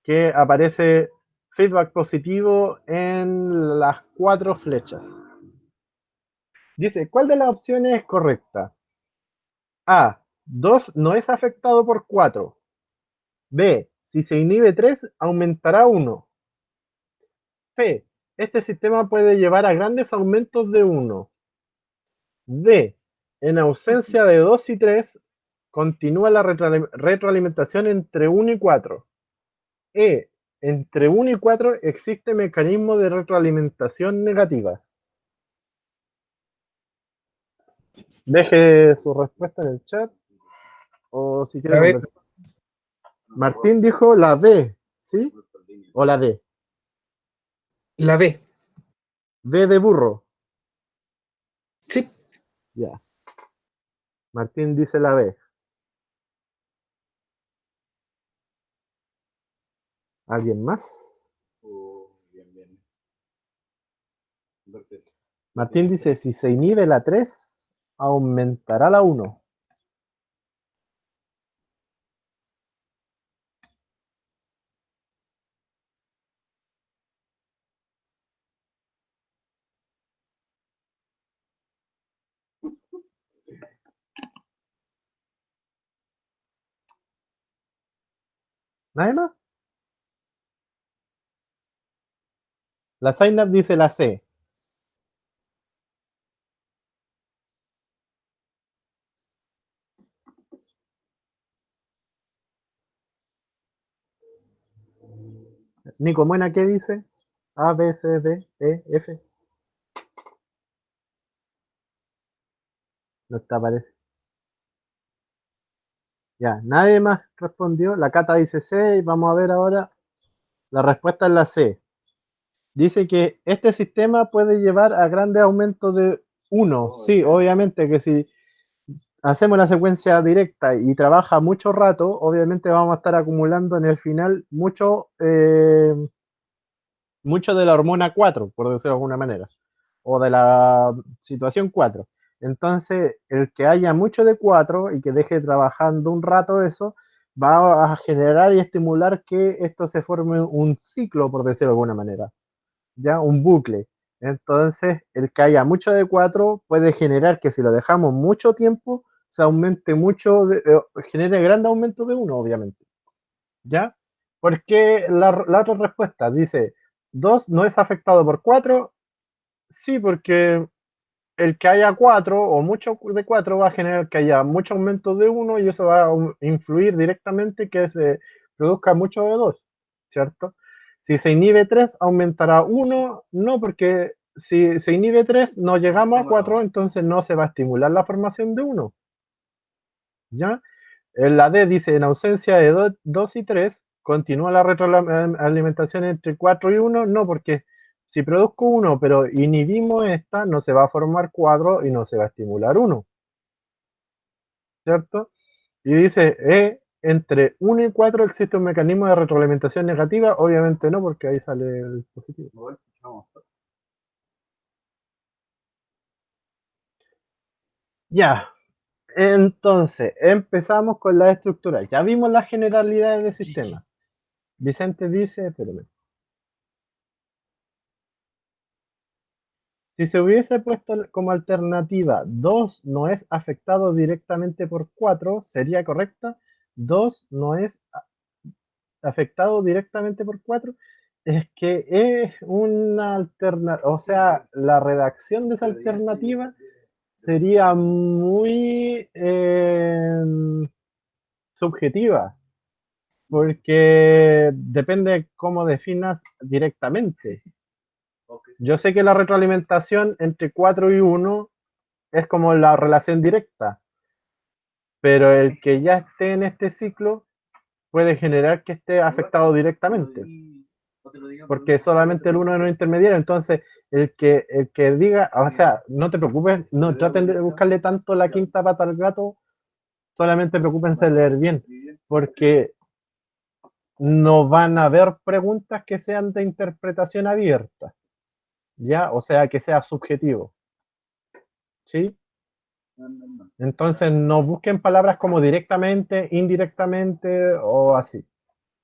que aparece feedback positivo en las 4 flechas. Dice, ¿cuál de las opciones es correcta? A, 2 no es afectado por 4. B, si se inhibe 3, aumentará 1. C, este sistema puede llevar a grandes aumentos de 1. D, en ausencia de 2 y 3, continúa la retroalimentación entre 1 y 4. E, entre 1 y 4 existe mecanismo de retroalimentación negativa. Deje su respuesta en el chat o si quiere La B. conversar. Martín dijo la B, ¿sí? O la D. La B. B de burro. Sí. Ya. Martín dice la B. ¿Alguien más? Martín dice, si se inhibe la 3, aumentará la 1. ¿Nadie más? La Zainab dice la C. Nico Muena, ¿qué dice? A, B, C, D, E, F. No está, parece. Ya, nadie más respondió. La Cata dice C y vamos a ver ahora. La respuesta es la C. Dice que este sistema puede llevar a grandes aumentos de 1. Sí, obviamente que si hacemos la secuencia directa y trabaja mucho rato, obviamente vamos a estar acumulando en el final mucho de la hormona 4, por decirlo de alguna manera, o de la situación 4. Entonces, el que haya mucho de 4 y que deje trabajando un rato eso, va a generar y estimular que esto se forme un ciclo, por decirlo de alguna manera, ya un bucle. Entonces, el que haya mucho de 4 puede generar que si lo dejamos mucho tiempo, se aumente mucho, genere gran aumento de 1, obviamente. ¿Ya? Porque la otra respuesta dice, 2 no es afectado por 4. Sí, porque el que haya 4 o mucho de 4 va a generar que haya mucho aumento de 1 y eso va a influir directamente que se produzca mucho de 2, ¿cierto? Si se inhibe 3, aumentará 1, no, porque si se inhibe 3, no llegamos a 4, entonces no se va a estimular la formación de 1, ¿ya? En la D dice, en ausencia de 2 y 3, continúa la retroalimentación entre 4 y 1, no, porque si produzco 1, pero inhibimos esta, no se va a formar 4 y no se va a estimular 1, ¿cierto? Y dice, entre 1 y 4 existe un mecanismo de retroalimentación negativa, obviamente no, porque ahí sale el positivo. Ya, entonces, empezamos con la estructura. Ya vimos las generalidades del sistema. Vicente dice, espérame. Si se hubiese puesto como alternativa 2 no es afectado directamente por 4, ¿sería correcta? 2 no es afectado directamente por 4. Es que es una alternativa, o sea, la redacción de esa alternativa sería muy subjetiva, porque depende cómo definas directamente. Yo sé que la retroalimentación entre 4 y 1 es como la relación directa, pero el que ya esté en este ciclo puede generar que esté afectado directamente, porque solamente el uno es un intermediario. Entonces, el que diga, o sea, no te preocupes, no traten de buscarle tanto la quinta pata al gato, solamente preocúpense de leer bien, porque no van a haber preguntas que sean de interpretación abierta, ¿ya? O sea, que sea subjetivo, ¿sí? Entonces, no busquen palabras como directamente, indirectamente o así,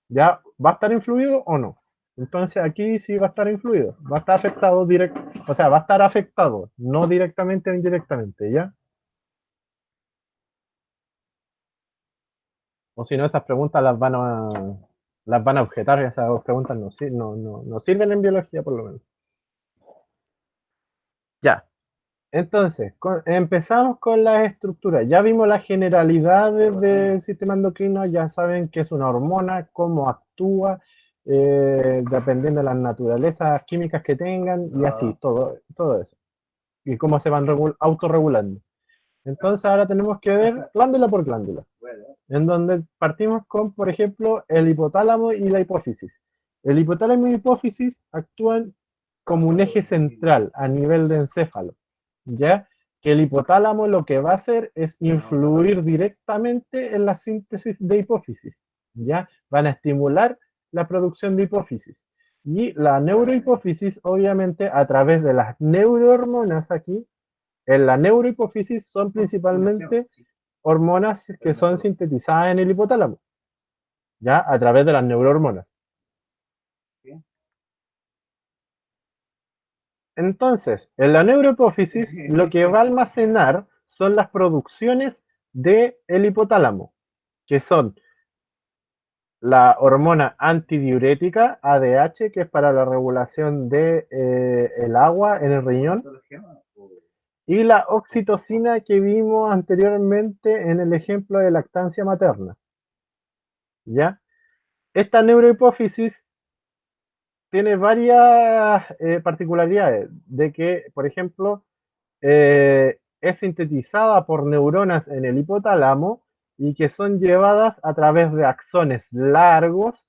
¿ya? ¿Va a estar influido o no? Entonces, aquí sí va a estar influido, va a estar afectado directo, o sea, va a estar afectado, no directamente o indirectamente, ¿ya? O si no, esas preguntas las van a objetar, esas preguntas no sirven en biología, por lo menos. Ya. Entonces, empezamos con las estructuras. Ya vimos las generalidades del sistema endocrino, ya saben qué es una hormona, cómo actúa, dependiendo de las naturalezas químicas que tengan y así, todo eso. Y cómo se van autorregulando. Entonces ahora tenemos que ver glándula por glándula, en donde partimos con, por ejemplo, el hipotálamo y la hipófisis. El hipotálamo y la hipófisis actúan como un eje central a nivel de encéfalo, ¿ya? Que el hipotálamo lo que va a hacer es influir directamente en la síntesis de hipófisis, ¿ya? Van a estimular la producción de hipófisis. Y la neurohipófisis, obviamente, a través de las neurohormonas aquí, en la neurohipófisis son principalmente hormonas que son sintetizadas en el hipotálamo, ¿ya? A través de las neurohormonas. Entonces, en la neurohipófisis lo que va a almacenar son las producciones del hipotálamo, que son la hormona antidiurética, ADH, que es para la regulación de el agua en el riñón, y la oxitocina que vimos anteriormente en el ejemplo de lactancia materna, ¿ya? Esta neurohipófisis tiene varias particularidades, de que, por ejemplo, es sintetizada por neuronas en el hipotálamo y que son llevadas a través de axones largos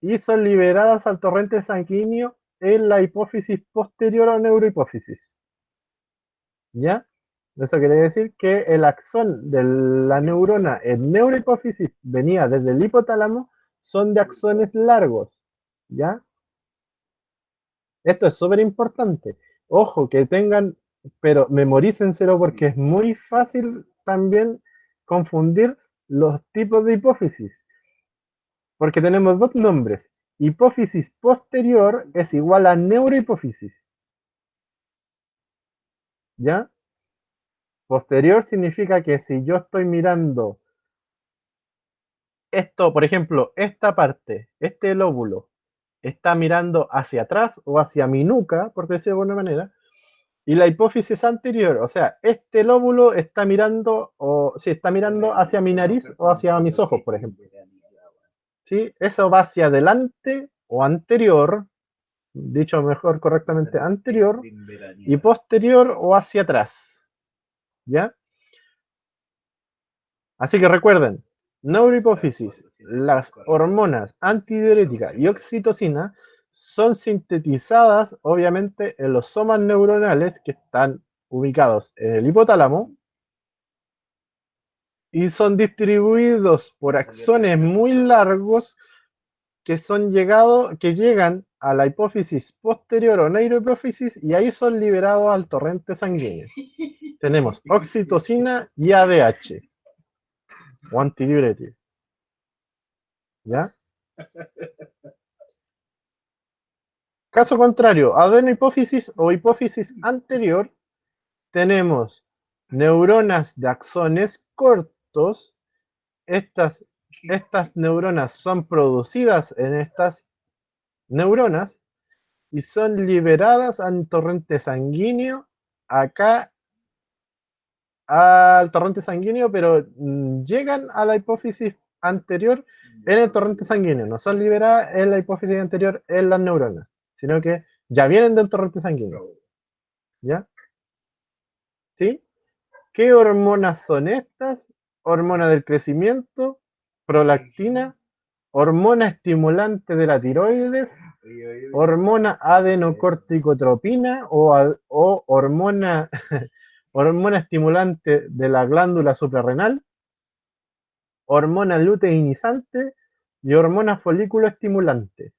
y son liberadas al torrente sanguíneo en la hipófisis posterior a neurohipófisis. ¿Ya? Eso quiere decir que el axón de la neurona en neurohipófisis venía desde el hipotálamo, son de axones largos. ¿Ya? Esto es súper importante. Ojo, que tengan, pero memorícenselo porque es muy fácil también confundir los tipos de hipófisis. Porque tenemos dos nombres. Hipófisis posterior es igual a neurohipófisis. ¿Ya? Posterior significa que si yo estoy mirando esto, por ejemplo, esta parte, este lóbulo, está mirando hacia atrás o hacia mi nuca, por decirlo de alguna manera, y la hipófisis anterior. O sea, este lóbulo está mirando, o si está mirando hacia mi nariz o hacia mis ojos, por ejemplo. ¿Sí? Eso va hacia adelante o anterior, dicho mejor correctamente, anterior, y posterior o hacia atrás. ¿Ya? Así que recuerden, neurohipófisis, las hormonas antidiurética y oxitocina son sintetizadas obviamente en los somas neuronales que están ubicados en el hipotálamo y son distribuidos por axones muy largos que llegan a la hipófisis posterior o neurohipófisis y ahí son liberados al torrente sanguíneo. Tenemos oxitocina y ADH o antidiurético. ¿Ya? Caso contrario, adenohipófisis o hipófisis anterior, tenemos neuronas de axones cortos. Estas neuronas son producidas en estas neuronas y son liberadas al torrente sanguíneo, acá al torrente sanguíneo, pero llegan a la hipófisis anterior en el torrente sanguíneo, no son liberadas en la hipófisis anterior en las neuronas, sino que ya vienen del torrente sanguíneo. ¿Ya? ¿Sí? ¿Qué hormonas son estas? Hormona del crecimiento, prolactina, hormona estimulante de la tiroides, hormona adenocorticotropina o hormona, hormona estimulante de la glándula suprarrenal, hormona luteinizante y hormona folículo estimulante.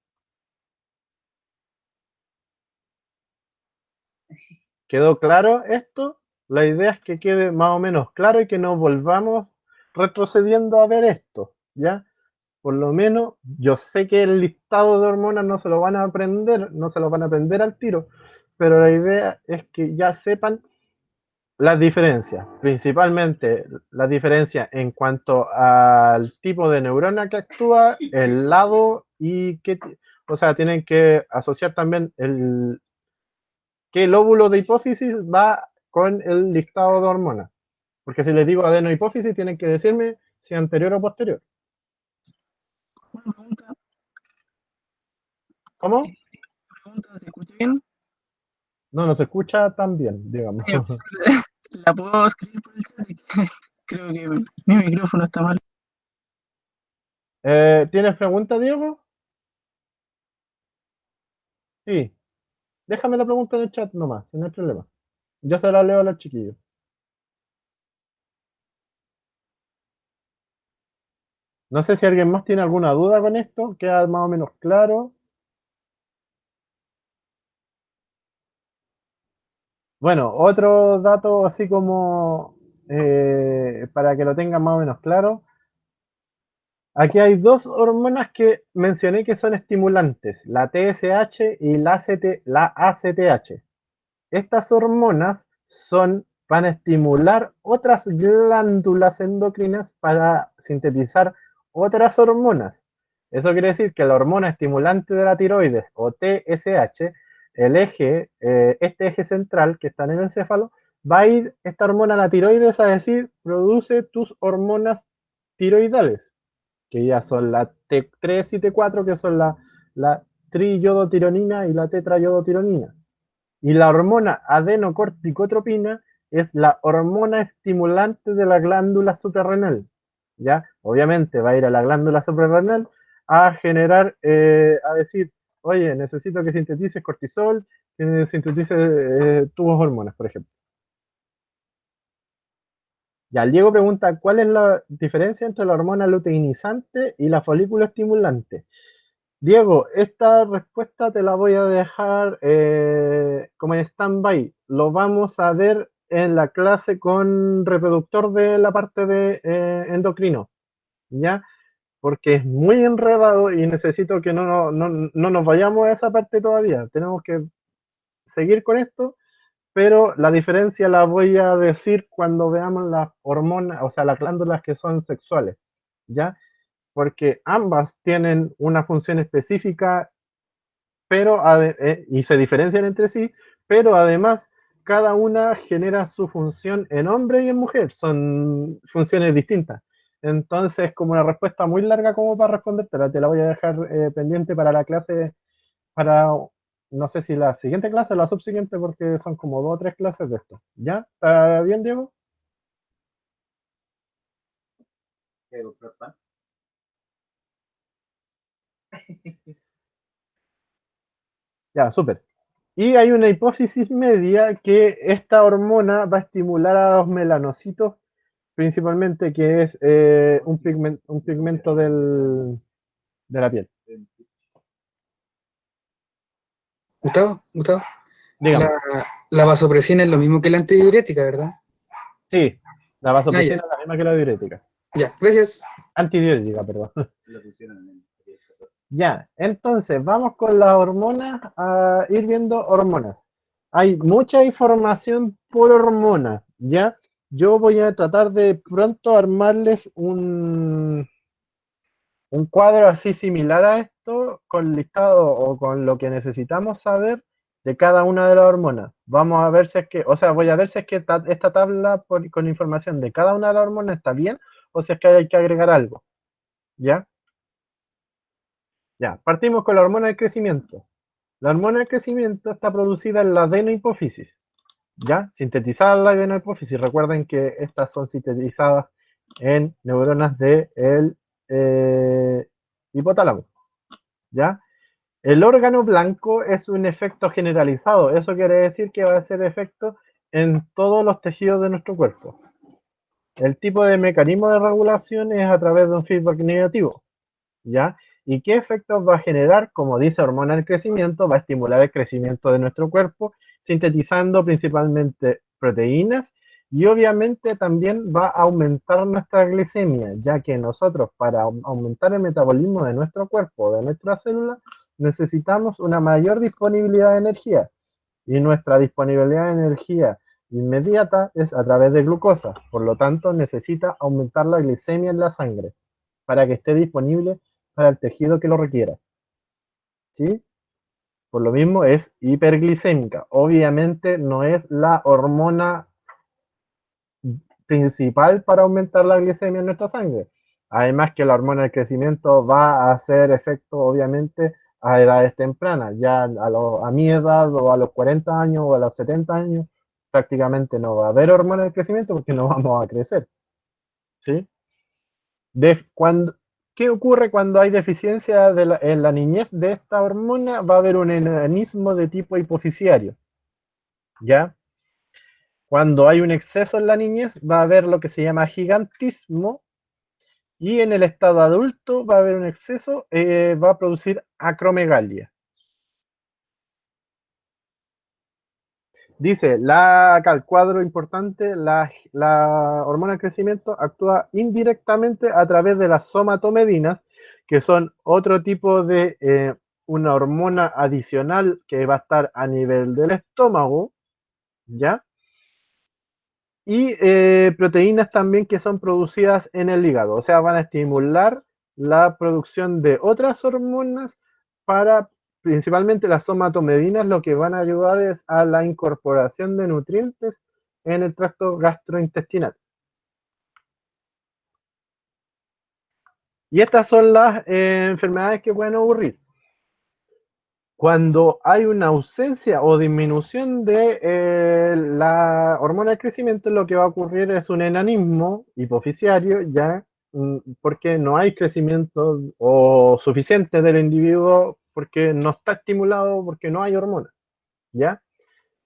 ¿Quedó claro esto? La idea es que quede más o menos claro y que no volvamos retrocediendo a ver esto, ¿ya? Por lo menos yo sé que el listado de hormonas no se lo van a aprender, no se lo van a aprender al tiro, pero la idea es que ya sepan las diferencias, principalmente la diferencia en cuanto al tipo de neurona que actúa, el lado y qué, o sea, tienen que asociar también qué lóbulo de hipófisis va con el listado de hormonas. Porque si les digo adenohipófisis, tienen que decirme si anterior o posterior. Una pregunta, ¿Cómo? ¿se escucha bien? No se escucha tan bien, digamos. La puedo escribir por el chat. Creo que mi micrófono está mal. ¿Tienes pregunta, Diego? Sí. Déjame la pregunta en el chat nomás, si no hay problema. Yo se la leo a los chiquillos. No sé si alguien más tiene alguna duda con esto, queda más o menos claro. Bueno, otro dato así como para que lo tengan más o menos claro. Aquí hay dos hormonas que mencioné que son estimulantes, la TSH y la ACTH. Estas hormonas van a estimular otras glándulas endocrinas para sintetizar otras hormonas. Eso quiere decir que la hormona estimulante de la tiroides o TSH, este eje central que está en el encéfalo, va a ir esta hormona a la tiroides a decir, produce tus hormonas tiroidales, que ya son la T3 y T4, que son la triiodotironina y la tetraiodotironina. Y la hormona adenocorticotropina es la hormona estimulante de la glándula suprarrenal. ¿Ya? Obviamente va a ir a la glándula suprarrenal a generar, a decir, oye, necesito que sintetices cortisol, que sintetices tus hormonas, por ejemplo. Ya, el Diego pregunta, ¿cuál es la diferencia entre la hormona luteinizante y la folículo estimulante? Diego, esta respuesta te la voy a dejar como en stand-by. Lo vamos a ver en la clase con reproductor de la parte de endocrino, ¿ya? Porque es muy enredado y necesito que no nos vayamos a esa parte todavía. Tenemos que seguir con esto, pero la diferencia la voy a decir cuando veamos las hormonas, o sea, las glándulas que son sexuales, ¿ya? Porque ambas tienen una función específica, pero y se diferencian entre sí, pero además cada una genera su función en hombre y en mujer, son funciones distintas. Entonces, como una respuesta muy larga como para respondértela, te la voy a dejar pendiente para la clase, para, no sé si la siguiente clase o la subsiguiente, porque son como 2 o 3 clases de esto. ¿Ya? ¿Está bien, Diego? ¿Qué comprar pan? Ya, súper. Y hay una hipótesis media que esta hormona va a estimular a los melanocitos, principalmente, que es un pigmento de la piel. Gustavo, la, Dígame. la vasopresina es lo mismo que la antidiurética, ¿verdad? Sí, la Ah, ya, vasopresina es la misma que la diurética. ya, gracias. Antidiurética, perdón. Lo pusieron en el 14. Ya, entonces vamos con las hormonas a ir viendo hormonas. Hay mucha información por hormona, ¿ya? Yo voy a tratar de pronto armarles un cuadro así similar a esto, con listado o con lo que necesitamos saber de cada una de las hormonas. Vamos a ver si es que, o sea, voy a ver si es que esta tabla con información de cada una de las hormonas está bien o si es que hay que agregar algo, ¿ya? Ya, partimos con la hormona del crecimiento. La hormona del crecimiento está producida en la adenohipófisis, ¿ya? Sintetizada en la adenohipófisis. Recuerden que estas son sintetizadas en neuronas del hipotálamo, ¿ya? El órgano blanco es un efecto generalizado. Eso quiere decir que va a ser efecto en todos los tejidos de nuestro cuerpo. El tipo de mecanismo de regulación es a través de un feedback negativo, ¿ya? ¿Y qué efectos va a generar? Como dice hormona del crecimiento, va a estimular el crecimiento de nuestro cuerpo, sintetizando principalmente proteínas y obviamente también va a aumentar nuestra glicemia, ya que nosotros para aumentar el metabolismo de nuestro cuerpo, de nuestras células, necesitamos una mayor disponibilidad de energía y nuestra disponibilidad de energía inmediata es a través de glucosa, por lo tanto necesita aumentar la glicemia en la sangre para que esté disponible para el tejido que lo requiera, ¿sí? Por lo mismo es hiperglicémica. Obviamente no es la hormona principal para aumentar la glicemia en nuestra sangre. Además que la hormona del crecimiento va a hacer efecto obviamente a edades tempranas, ya a mi edad o a los 40 años o a los 70 años prácticamente no va a haber hormona del crecimiento porque no vamos a crecer, ¿sí? Cuando, ¿qué ocurre cuando hay deficiencia en la niñez de esta hormona? Va a haber un enanismo de tipo hipofisiario, ¿ya? Cuando hay un exceso en la niñez va a haber lo que se llama gigantismo y en el estado adulto va a haber un exceso, va a producir acromegalia. Dice, acá el cuadro importante, la hormona del crecimiento actúa indirectamente a través de las somatomedinas, que son otro tipo de una hormona adicional que va a estar a nivel del estómago, ¿ya? Y proteínas también que son producidas en el hígado, o sea, van a estimular la producción de otras hormonas para principalmente las somatomedinas, lo que van a ayudar es a la incorporación de nutrientes en el tracto gastrointestinal. Y estas son las enfermedades que pueden ocurrir. Cuando hay una ausencia o disminución de la hormona del crecimiento, lo que va a ocurrir es un enanismo hipofisiario, ya, porque no hay crecimiento o suficiente del individuo, porque no está estimulado, porque no hay hormona, ¿ya?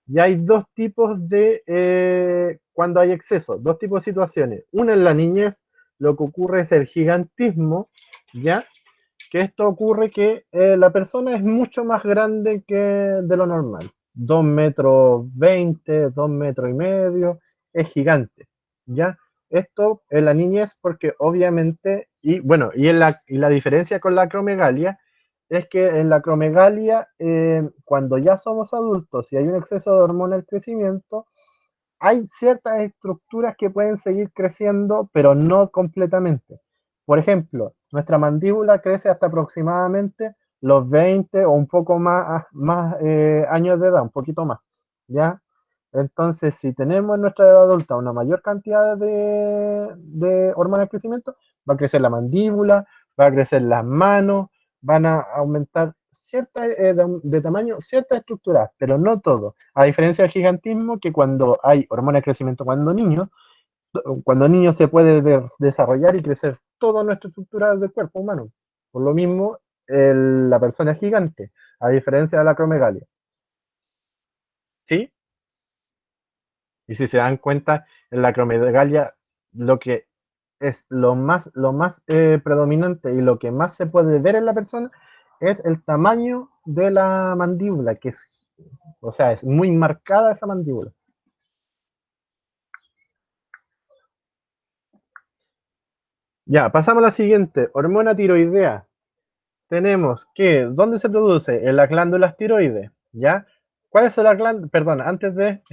Y hay dos tipos cuando hay exceso, dos tipos de situaciones. Una en la niñez, lo que ocurre es el gigantismo, ¿ya? Que esto ocurre que la persona es mucho más grande que de lo normal. 2,20 m, 2,5 m, es gigante, ¿ya? Esto en la niñez porque obviamente, y bueno, y la diferencia con la acromegalia es que en la acromegalia, cuando ya somos adultos y hay un exceso de hormona del crecimiento, hay ciertas estructuras que pueden seguir creciendo, pero no completamente. Por ejemplo, nuestra mandíbula crece hasta aproximadamente los 20 o un poco más años de edad, un poquito más, ¿ya? Entonces, si tenemos en nuestra edad adulta una mayor cantidad de hormonas de crecimiento, va a crecer la mandíbula, va a crecer las manos, van a aumentar cierta, de tamaño ciertas estructuras, pero no todo. A diferencia del gigantismo, que cuando hay hormonas de crecimiento cuando niño se puede desarrollar y crecer toda nuestra estructura del cuerpo humano. Por lo mismo, la persona es gigante, a diferencia de la acromegalia. ¿Sí? Y si se dan cuenta, en la acromegalia lo que es lo más predominante y lo que más se puede ver en la persona es el tamaño de la mandíbula, que es, o sea, es muy marcada esa mandíbula. Ya, pasamos a la siguiente, hormona tiroidea. Tenemos que, ¿dónde se produce? En las glándulas tiroides, ¿ya? ¿Cuáles son las glándulas? Perdón, antes de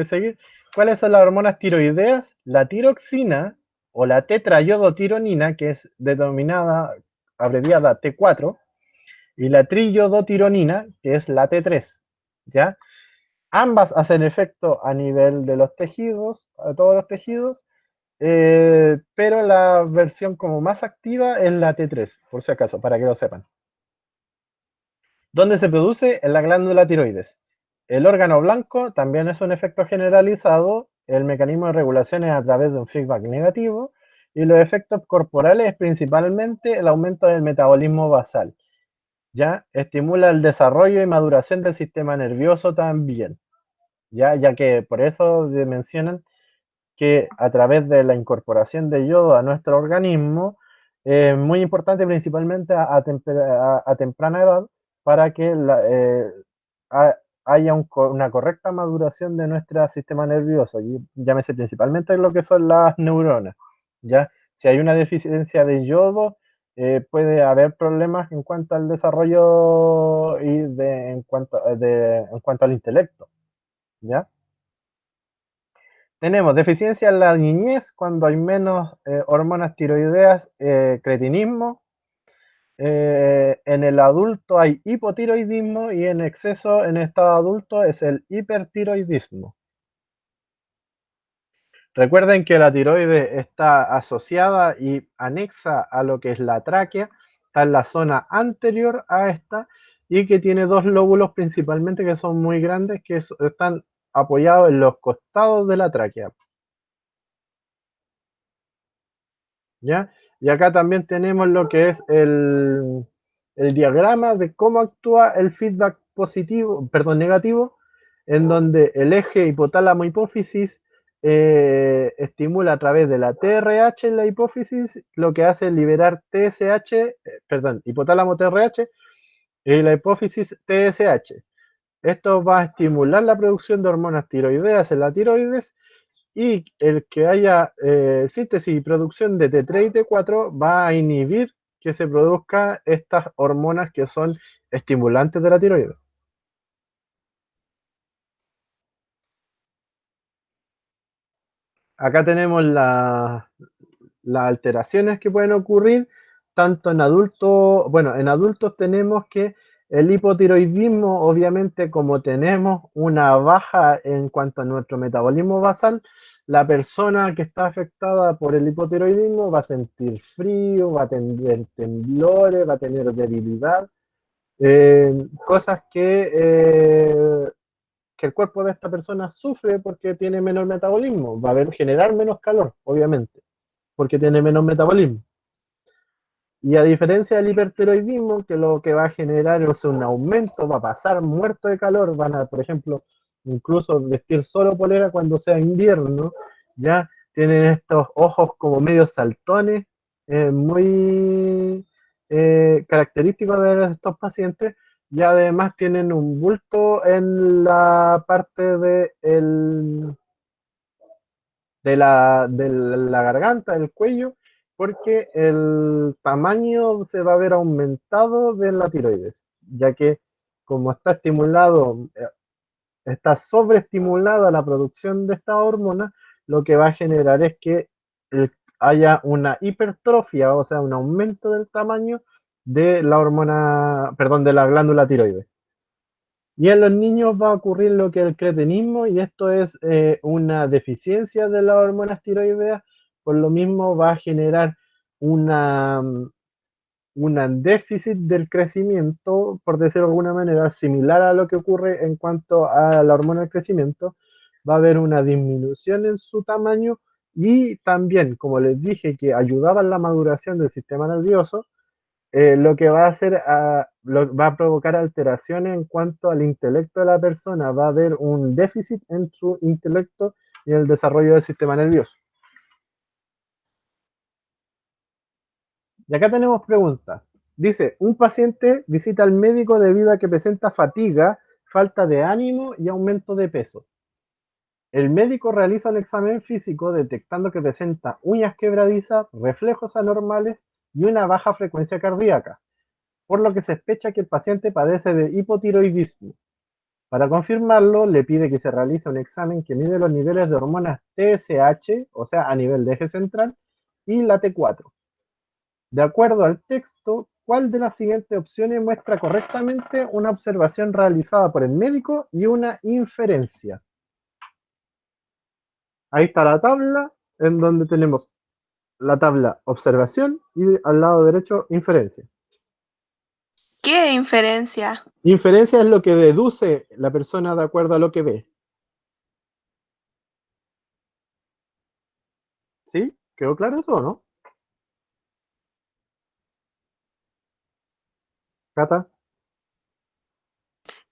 seguir, ¿cuáles son las hormonas tiroideas? La tiroxina o la tetrayodotironina, que es denominada, abreviada T4, y la triyodotironina, que es la T3, ¿ya? Ambas hacen efecto a nivel de los tejidos, a todos los tejidos, pero la versión como más activa es la T3, por si acaso, para que lo sepan. ¿Dónde se produce? En la glándula tiroides. El órgano blanco también es un efecto generalizado. El mecanismo de regulación es a través de un feedback negativo. Y los efectos corporales es principalmente el aumento del metabolismo basal. ¿Ya? Estimula el desarrollo y maduración del sistema nervioso también. Ya que por eso mencionan que a través de la incorporación de yodo a nuestro organismo es muy importante principalmente a temprana edad para que haya una correcta maduración de nuestro sistema nervioso, y llámese principalmente lo que son las neuronas. ¿Ya? Si hay una deficiencia de yodo, puede haber problemas en cuanto al desarrollo y en cuanto al intelecto. ¿Ya? Tenemos deficiencia en la niñez cuando hay menos hormonas tiroideas, cretinismo. En el adulto hay hipotiroidismo y en exceso en estado adulto es el hipertiroidismo. Recuerden que la tiroides está asociada y anexa a lo que es la tráquea, está en la zona anterior a esta y que tiene dos lóbulos principalmente que son muy grandes que están apoyados en los costados de la tráquea. ¿Ya? Y acá también tenemos lo que es el diagrama de cómo actúa el feedback positivo, perdón, negativo, en donde el eje hipotálamo-hipófisis estimula a través de la TRH en la hipófisis, lo que hace es liberar TSH, perdón, hipotálamo-TRH y la hipófisis TSH. Esto va a estimular la producción de hormonas tiroideas en la tiroides y el que haya síntesis y producción de T3 y T4 va a inhibir que se produzca estas hormonas que son estimulantes de la tiroides. Acá tenemos las alteraciones que pueden ocurrir tanto en adultos, bueno, en adultos tenemos que el hipotiroidismo, obviamente, como tenemos una baja en cuanto a nuestro metabolismo basal, la persona que está afectada por el hipotiroidismo va a sentir frío, va a tener temblores, va a tener debilidad, cosas que el cuerpo de esta persona sufre porque tiene menor metabolismo, va a generar menos calor, obviamente, porque tiene menos metabolismo. Y a diferencia del hipertiroidismo, que lo que va a generar es un aumento, va a pasar muerto de calor, van a, por ejemplo, incluso vestir solo polera cuando sea invierno, ya tienen estos ojos como medio saltones, muy característicos de estos pacientes, y además tienen un bulto en la parte de la garganta, del cuello, porque el tamaño se va a ver aumentado de la tiroides, ya que como está sobreestimulada la producción de esta hormona, lo que va a generar es que haya una hipertrofia, o sea, un aumento del tamaño de la hormona, perdón, de la glándula tiroides. Y en los niños va a ocurrir lo que es el cretinismo, y esto es una deficiencia de las hormonas tiroideas, por lo mismo va a generar una, un déficit del crecimiento, por decirlo de alguna manera, similar a lo que ocurre en cuanto a la hormona del crecimiento. Va a haber una disminución en su tamaño, y también, como les dije, que ayudaba en la maduración del sistema nervioso, lo que va a hacer, va a provocar alteraciones en cuanto al intelecto de la persona. Va a haber un déficit en su intelecto y en el desarrollo del sistema nervioso. Y acá tenemos preguntas. Dice, un paciente visita al médico debido a que presenta fatiga, falta de ánimo y aumento de peso. El médico realiza un examen físico detectando que presenta uñas quebradizas, reflejos anormales y una baja frecuencia cardíaca, por lo que se sospecha que el paciente padece de hipotiroidismo. Para confirmarlo, le pide que se realice un examen que mide los niveles de hormonas TSH, o sea, a nivel de eje central, y la T4. De acuerdo al texto, ¿cuál de las siguientes opciones muestra correctamente una observación realizada por el médico y una inferencia? Ahí está la tabla, en donde tenemos la tabla observación y al lado derecho inferencia. ¿Qué inferencia? Inferencia es lo que deduce la persona de acuerdo a lo que ve. ¿Sí? ¿Quedó claro eso o no? Cata,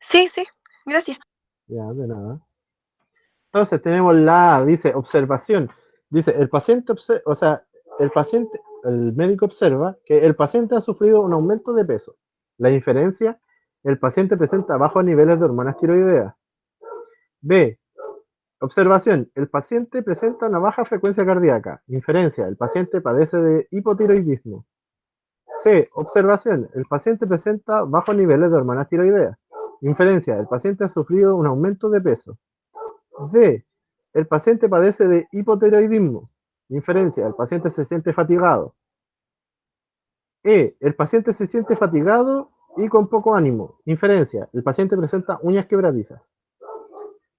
Sí, gracias. ya, de nada. Entonces tenemos la A, dice observación. Dice, el paciente, o sea, el médico observa que el paciente ha sufrido un aumento de peso. La inferencia, el paciente presenta bajos niveles de hormonas tiroideas. B, observación, el paciente presenta una baja frecuencia cardíaca. Inferencia, el paciente padece de hipotiroidismo. C, observación, el paciente presenta bajos niveles de hormonas tiroideas. Inferencia, el paciente ha sufrido un aumento de peso. D, el paciente padece de hipotiroidismo. Inferencia, el paciente se siente fatigado. E, el paciente se siente fatigado y con poco ánimo. Inferencia, el paciente presenta uñas quebradizas.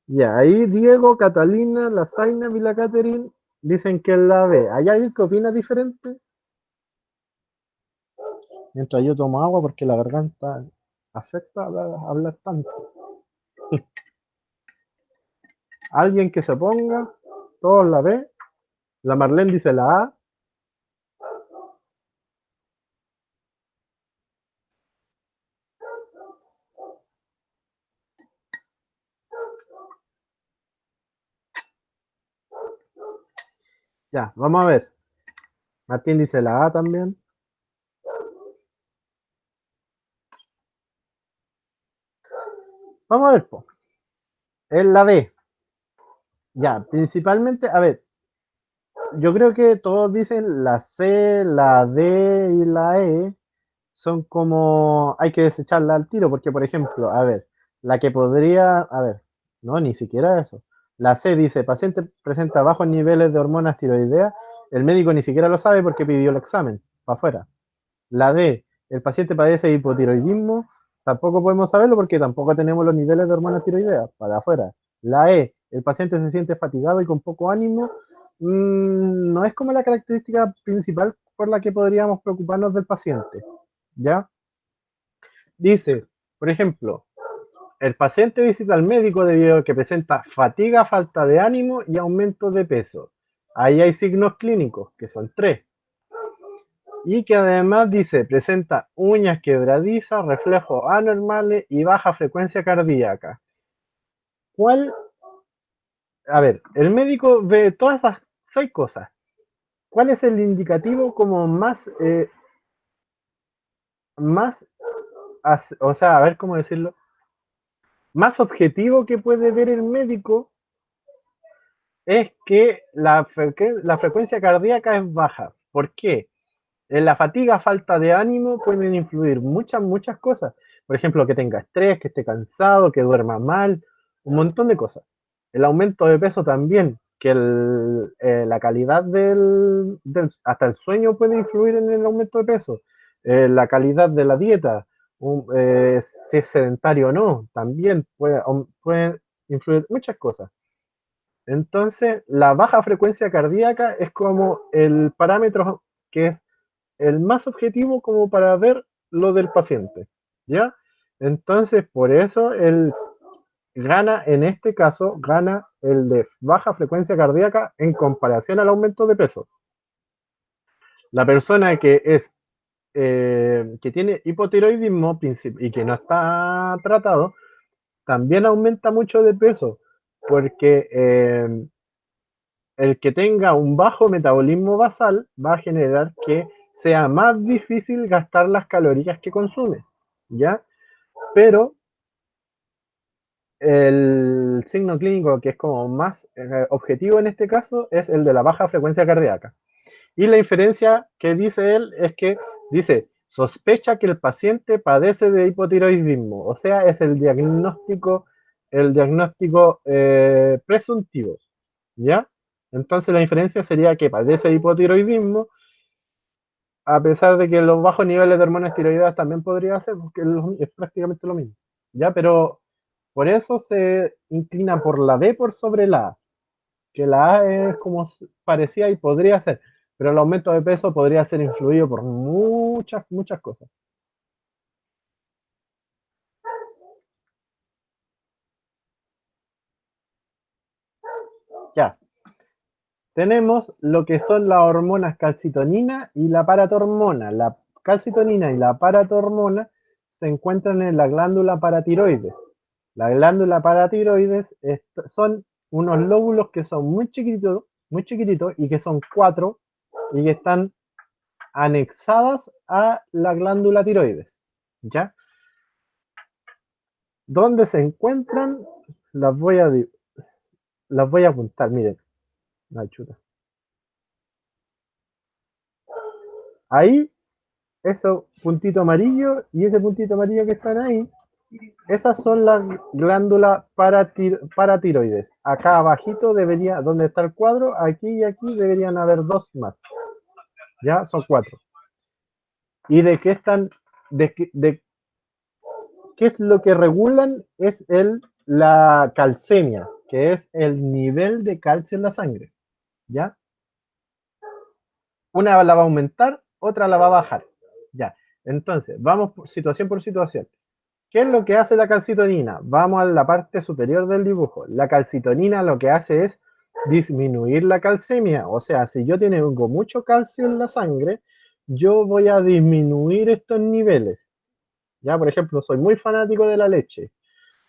Ya, ahí Diego, Catalina, la Zaina y la Catherine dicen que es la B. ¿Hay alguien que opina diferente? Mientras yo tomo agua porque la garganta afecta a hablar tanto. Alguien que se ponga, todos la B. La Marlene dice la A. Ya, vamos a ver. Martín dice la A también. Vamos a ver, po. Es la B. Ya, principalmente, a ver, yo creo que todos dicen la C, la D y la E son como, hay que desecharla al tiro, porque por ejemplo, a ver, la que podría, a ver, no, ni siquiera eso. La C dice, paciente presenta bajos niveles de hormonas tiroideas, el médico ni siquiera lo sabe porque pidió el examen, para afuera. La D, el paciente padece hipotiroidismo, tampoco podemos saberlo porque tampoco tenemos los niveles de hormonas tiroideas, para afuera. La E, el paciente se siente fatigado y con poco ánimo, no es como la característica principal por la que podríamos preocuparnos del paciente, ¿ya? Dice, por ejemplo, el paciente visita al médico debido a que presenta fatiga, falta de ánimo y aumento de peso. Ahí hay signos clínicos, que son 3. Y que además dice, presenta uñas quebradizas, reflejos anormales y baja frecuencia cardíaca. ¿Cuál? A ver, el médico ve todas esas 6 cosas. ¿Cuál es el indicativo como más, o sea, a ver cómo decirlo, más objetivo que puede ver el médico? Es que la frecuencia cardíaca es baja. ¿Por qué? En la fatiga, falta de ánimo pueden influir muchas cosas. Por ejemplo, que tenga estrés, que esté cansado, que duerma mal, un montón de cosas. El aumento de peso también, que la calidad hasta el sueño puede influir en el aumento de peso. La calidad de la dieta, si es sedentario o no, también puede influir muchas cosas. Entonces, la baja frecuencia cardíaca es como el parámetro que es el más objetivo como para ver lo del paciente, ¿ya? Entonces, por eso gana, en este caso, gana el de baja frecuencia cardíaca en comparación al aumento de peso. La persona que tiene hipotiroidismo y que no está tratado, también aumenta mucho de peso, porque el que tenga un bajo metabolismo basal va a generar que sea más difícil gastar las calorías que consume, ¿ya? Pero el signo clínico que es como más objetivo en este caso es el de la baja frecuencia cardíaca. Y la inferencia que dice él es que dice, sospecha que el paciente padece de hipotiroidismo, o sea, es el diagnóstico presuntivo, ¿ya? Entonces la inferencia sería que padece de hipotiroidismo, a pesar de que los bajos niveles de hormonas tiroideas también podría ser, porque es prácticamente lo mismo, ¿ya? Pero por eso se inclina por la B por sobre la A, que la A es como parecía y podría ser, pero el aumento de peso podría ser influido por muchas, muchas cosas. Ya. Tenemos lo que son las hormonas calcitonina y la paratormona. La calcitonina y la paratormona se encuentran en la glándula paratiroides. La glándula paratiroides son unos lóbulos que son muy chiquititos y que son 4 y que están anexadas a la glándula tiroides. ¿Ya? ¿Dónde se encuentran? Las voy a apuntar, miren. Ay, chuta. Ahí, ese puntito amarillo y ese puntito amarillo que están ahí, esas son las glándulas paratiroides. Acá abajito debería, donde está el cuadro, aquí y aquí deberían haber 2 más. Ya, son 4. ¿Y de qué están? ¿Qué es lo que regulan? Es la calcemia, que es el nivel de calcio en la sangre. ¿Ya? Una la va a aumentar, otra la va a bajar. Ya. Entonces, vamos situación por situación. ¿Qué es lo que hace la calcitonina? Vamos a la parte superior del dibujo. La calcitonina lo que hace es disminuir la calcemia. O sea, si yo tengo mucho calcio en la sangre, yo voy a disminuir estos niveles. Ya, por ejemplo, soy muy fanático de la leche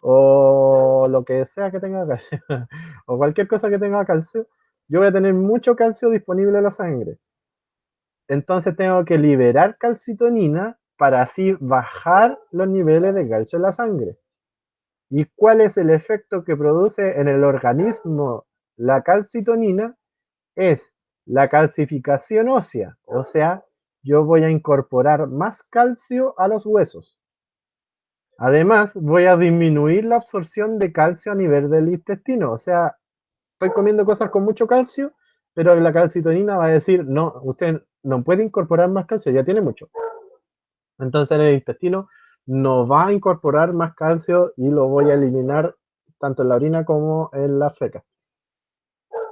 o lo que sea que tenga calcio o cualquier cosa que tenga calcio, yo voy a tener mucho calcio disponible en la sangre. Entonces tengo que liberar calcitonina para así bajar los niveles de calcio en la sangre. ¿Y cuál es el efecto que produce en el organismo la calcitonina? Es la calcificación ósea, o sea, yo voy a incorporar más calcio a los huesos. Además, voy a disminuir la absorción de calcio a nivel del intestino, o sea, estoy comiendo cosas con mucho calcio, pero la calcitonina va a decir, no, usted no puede incorporar más calcio, ya tiene mucho. Entonces el intestino no va a incorporar más calcio y lo voy a eliminar tanto en la orina como en la feca.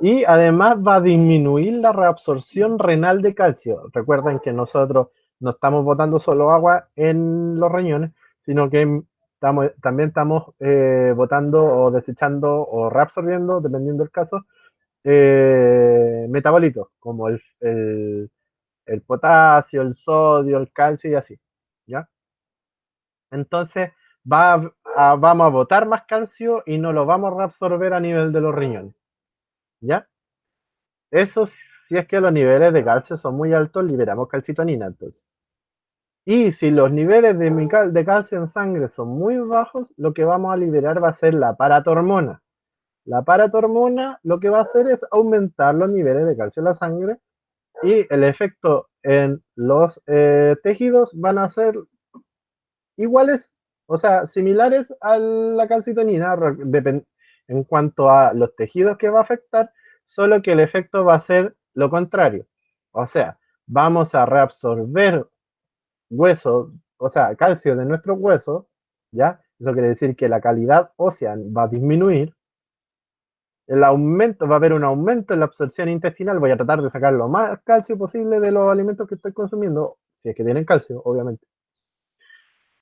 Y además va a disminuir la reabsorción renal de calcio. Recuerden que nosotros no estamos botando solo agua en los riñones, sino que también estamos botando o desechando o reabsorbiendo, dependiendo del caso, metabolitos, como el potasio, el sodio, el calcio y así. ¿Ya? Entonces vamos a botar más calcio y no lo vamos a reabsorber a nivel de los riñones. ¿Ya? Eso si es que los niveles de calcio son muy altos, liberamos calcitonina entonces. Y si los niveles de calcio en sangre son muy bajos, lo que vamos a liberar va a ser la paratormona. La paratormona lo que va a hacer es aumentar los niveles de calcio en la sangre y el efecto en los tejidos van a ser iguales, o sea, similares a la calcitonina en cuanto a los tejidos que va a afectar, solo que el efecto va a ser lo contrario. O sea, vamos a reabsorber hueso o sea, calcio de nuestros huesos, ¿ya? Eso quiere decir que la calidad ósea va a disminuir. El aumento, va a haber un aumento en la absorción intestinal. Voy a tratar de sacar lo más calcio posible de los alimentos que estoy consumiendo, si es que tienen calcio, obviamente.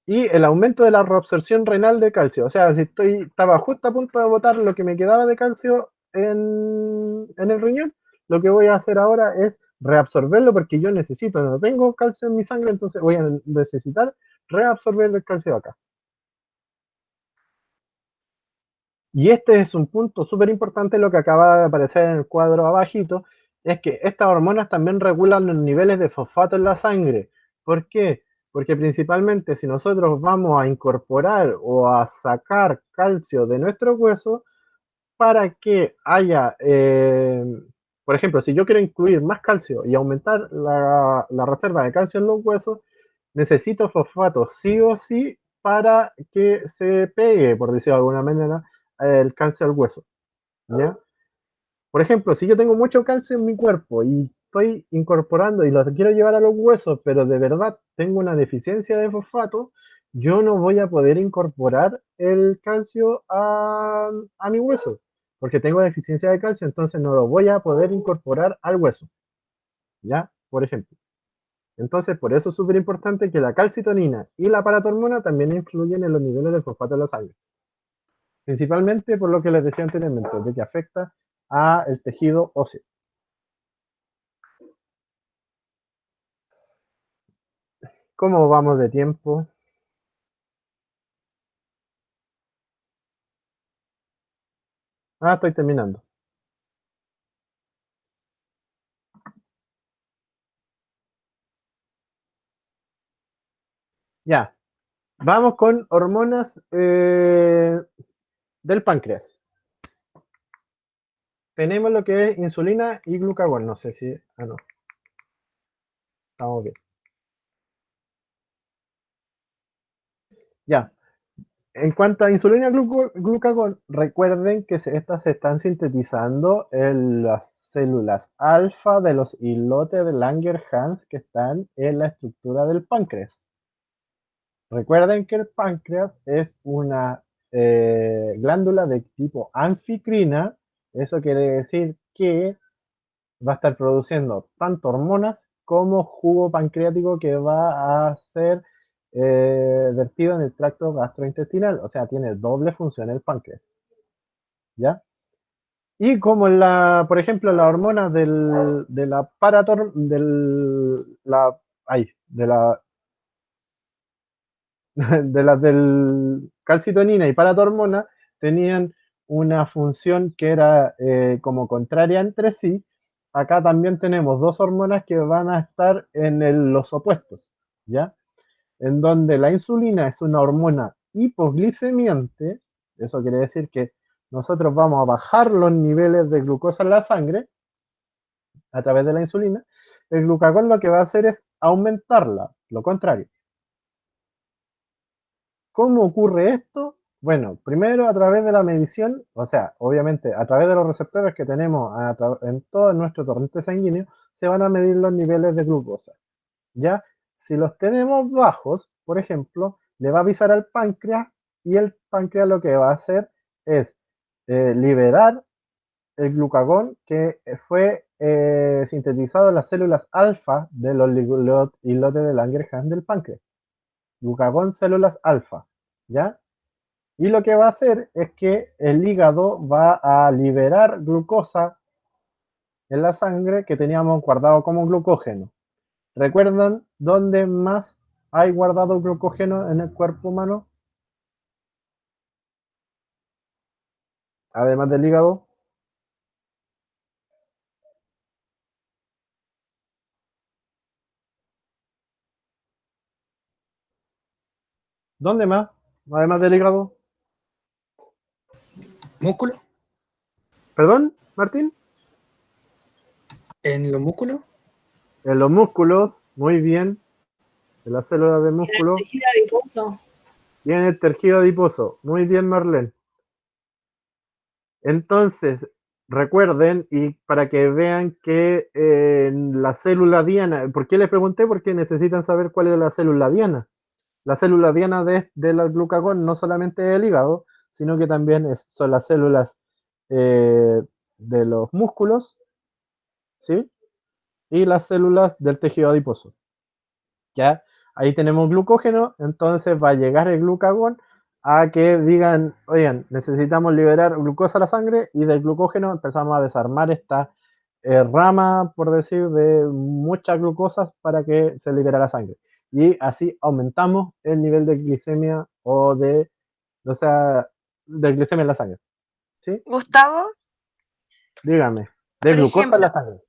Y el aumento de la reabsorción renal de calcio. O sea, si estaba justo a punto de botar lo que me quedaba de calcio en el riñón, lo que voy a hacer ahora es reabsorberlo porque yo necesito, no tengo calcio en mi sangre, entonces voy a necesitar reabsorber el calcio de acá. Y este es un punto súper importante, lo que acaba de aparecer en el cuadro abajito, es que estas hormonas también regulan los niveles de fosfato en la sangre. ¿Por qué? Porque principalmente si nosotros vamos a incorporar o a sacar calcio de nuestro hueso, para que haya, por ejemplo, si yo quiero incluir más calcio y aumentar la reserva de calcio en los huesos, necesito fosfato sí o sí para que se pegue, por decirlo de alguna manera, el calcio al hueso, ¿ya? Por ejemplo, si yo tengo mucho calcio en mi cuerpo y estoy incorporando y lo quiero llevar a los huesos, pero de verdad tengo una deficiencia de fosfato, yo no voy a poder incorporar el calcio a mi hueso, porque tengo deficiencia de calcio, entonces no lo voy a poder incorporar al hueso, ¿ya? Por ejemplo. Entonces, por eso es súper importante que la calcitonina y la paratormona también influyen en los niveles de fosfato en la sangre. Principalmente por lo que les decía anteriormente, de que afecta al tejido óseo. ¿Cómo vamos de tiempo? Ah, estoy terminando. Ya. Vamos con hormonas del páncreas. Tenemos lo que es insulina y glucagón. No sé si... Ah, no. Estamos bien. Ya. En cuanto a insulina y glucagón, recuerden que estas se están sintetizando en las células alfa de los islotes de Langerhans que están en la estructura del páncreas. Recuerden que el páncreas es una glándula de tipo anficrina. Eso quiere decir que va a estar produciendo tanto hormonas como jugo pancreático que va a ser vertido en el tracto gastrointestinal. O sea, tiene doble función el páncreas. ¿Ya? Y como por ejemplo, la hormona de la de las del calcitonina y paratormona tenían una función que era como contraria entre sí. Acá también tenemos dos hormonas que van a estar en los opuestos, ¿ya? En donde la insulina es una hormona hipoglicemiante, eso quiere decir que nosotros vamos a bajar los niveles de glucosa en la sangre a través de la insulina. El glucagón lo que va a hacer es aumentarla, lo contrario. ¿Cómo ocurre esto? Bueno, primero a través de la medición, o sea, obviamente a través de los receptores que tenemos en todo nuestro torrente sanguíneo, se van a medir los niveles de glucosa. ¿Ya? Si los tenemos bajos, por ejemplo, le va a avisar al páncreas y el páncreas lo que va a hacer es liberar el glucagón que fue sintetizado en las células alfa de los islotes de Langerhans del páncreas. Glucagón células alfa, ¿ya? Y lo que va a hacer es que el hígado va a liberar glucosa en la sangre que teníamos guardado como glucógeno. ¿Recuerdan dónde más hay guardado glucógeno en el cuerpo humano? Además del hígado. ¿Dónde más? Además del hígado. ¿Músculo? ¿Perdón, Martín? ¿En los músculos? En los músculos, muy bien. En las células de músculo. Tejido adiposo. Y en el tejido adiposo. Muy bien, Marlene. Entonces, recuerden, y para que vean que en la célula diana, ¿por qué les pregunté? Porque necesitan saber cuál es la célula diana. La célula diana del glucagón no solamente es el hígado, sino que también son las células de los músculos, ¿sí? Y las células del tejido adiposo. ¿Ya? Ahí tenemos glucógeno, entonces va a llegar el glucagón a que digan, oigan, necesitamos liberar glucosa a la sangre, y del glucógeno empezamos a desarmar esta rama, por decir, de muchas glucosas para que se libere la sangre. Y así aumentamos el nivel de glicemia o sea, de glicemia en la sangre. ¿Sí? Gustavo, Dígame, de por glucosa en la ejemplo, sangre.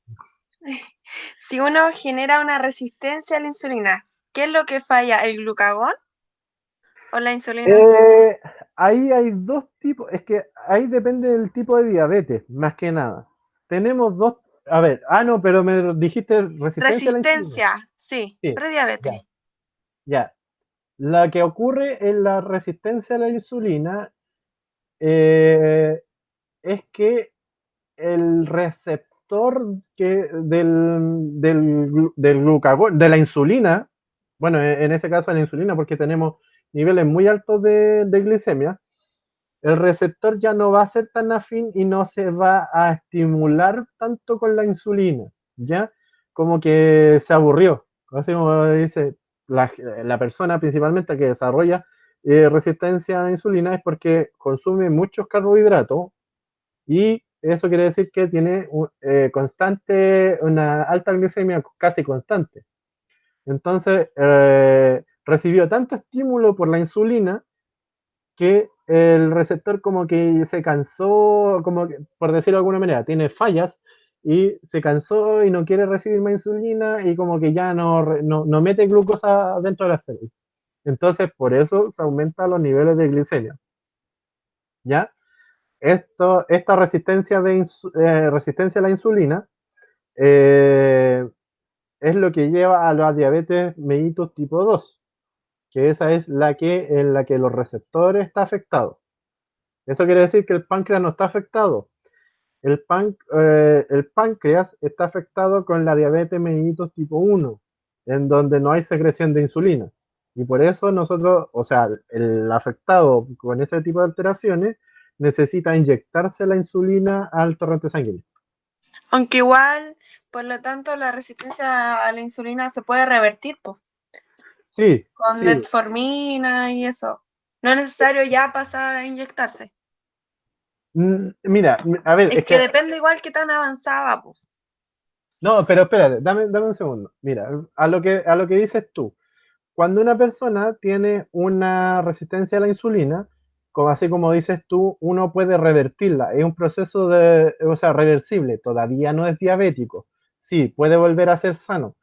si uno genera una resistencia a la insulina, ¿qué es lo que falla? ¿El glucagón o la insulina? Eh, Ahí hay dos tipos, es que ahí depende del tipo de diabetes, más que nada. Tenemos dos, a ver, no, pero me dijiste resistencia a la insulina. Resistencia, sí, Sí, prediabetes. ya, ya. La que ocurre en la resistencia a la insulina es que el receptor del glucagón, de la insulina, bueno, en ese caso la insulina, porque tenemos niveles muy altos de glicemia, el receptor ya no va a ser tan afín y no se va a estimular tanto con la insulina, ¿ya? Como que se aburrió. Así como dice la persona principalmente que desarrolla resistencia a la insulina, es porque consume muchos carbohidratos, y eso quiere decir que tiene una alta glicemia casi constante. Entonces, recibió tanto estímulo por la insulina que el receptor como que se cansó, como que, por decirlo de alguna manera, tiene fallas y se cansó y no quiere recibir más insulina, y como que ya no mete glucosa dentro de la célula. Entonces, por eso se aumentan los niveles de glicemia. ¿Ya? Esta resistencia a la insulina eh, es lo que lleva a la diabetes mellitus tipo 2, que esa es en la que los receptores están afectados. Eso quiere decir que el páncreas no está afectado. El páncreas está afectado con la diabetes mellitus tipo 1, en donde no hay secreción de insulina. Y por eso nosotros, o sea, el afectado con ese tipo de alteraciones necesita inyectarse la insulina al torrente sanguíneo. Aunque igual, por lo tanto, la resistencia a la insulina se puede revertir, po, Sí, con sí. metformina y eso. No es necesario ya pasar a inyectarse. Mira, a ver, Es es que que depende igual qué tan avanzada, po. no, pero espérate, dame un segundo. Mira, a lo que dices tú, cuando una persona tiene una resistencia a la insulina, como así como dices tú, uno puede revertirla. Es un proceso o sea, reversible. Todavía no es diabético. Sí, puede volver a ser sano,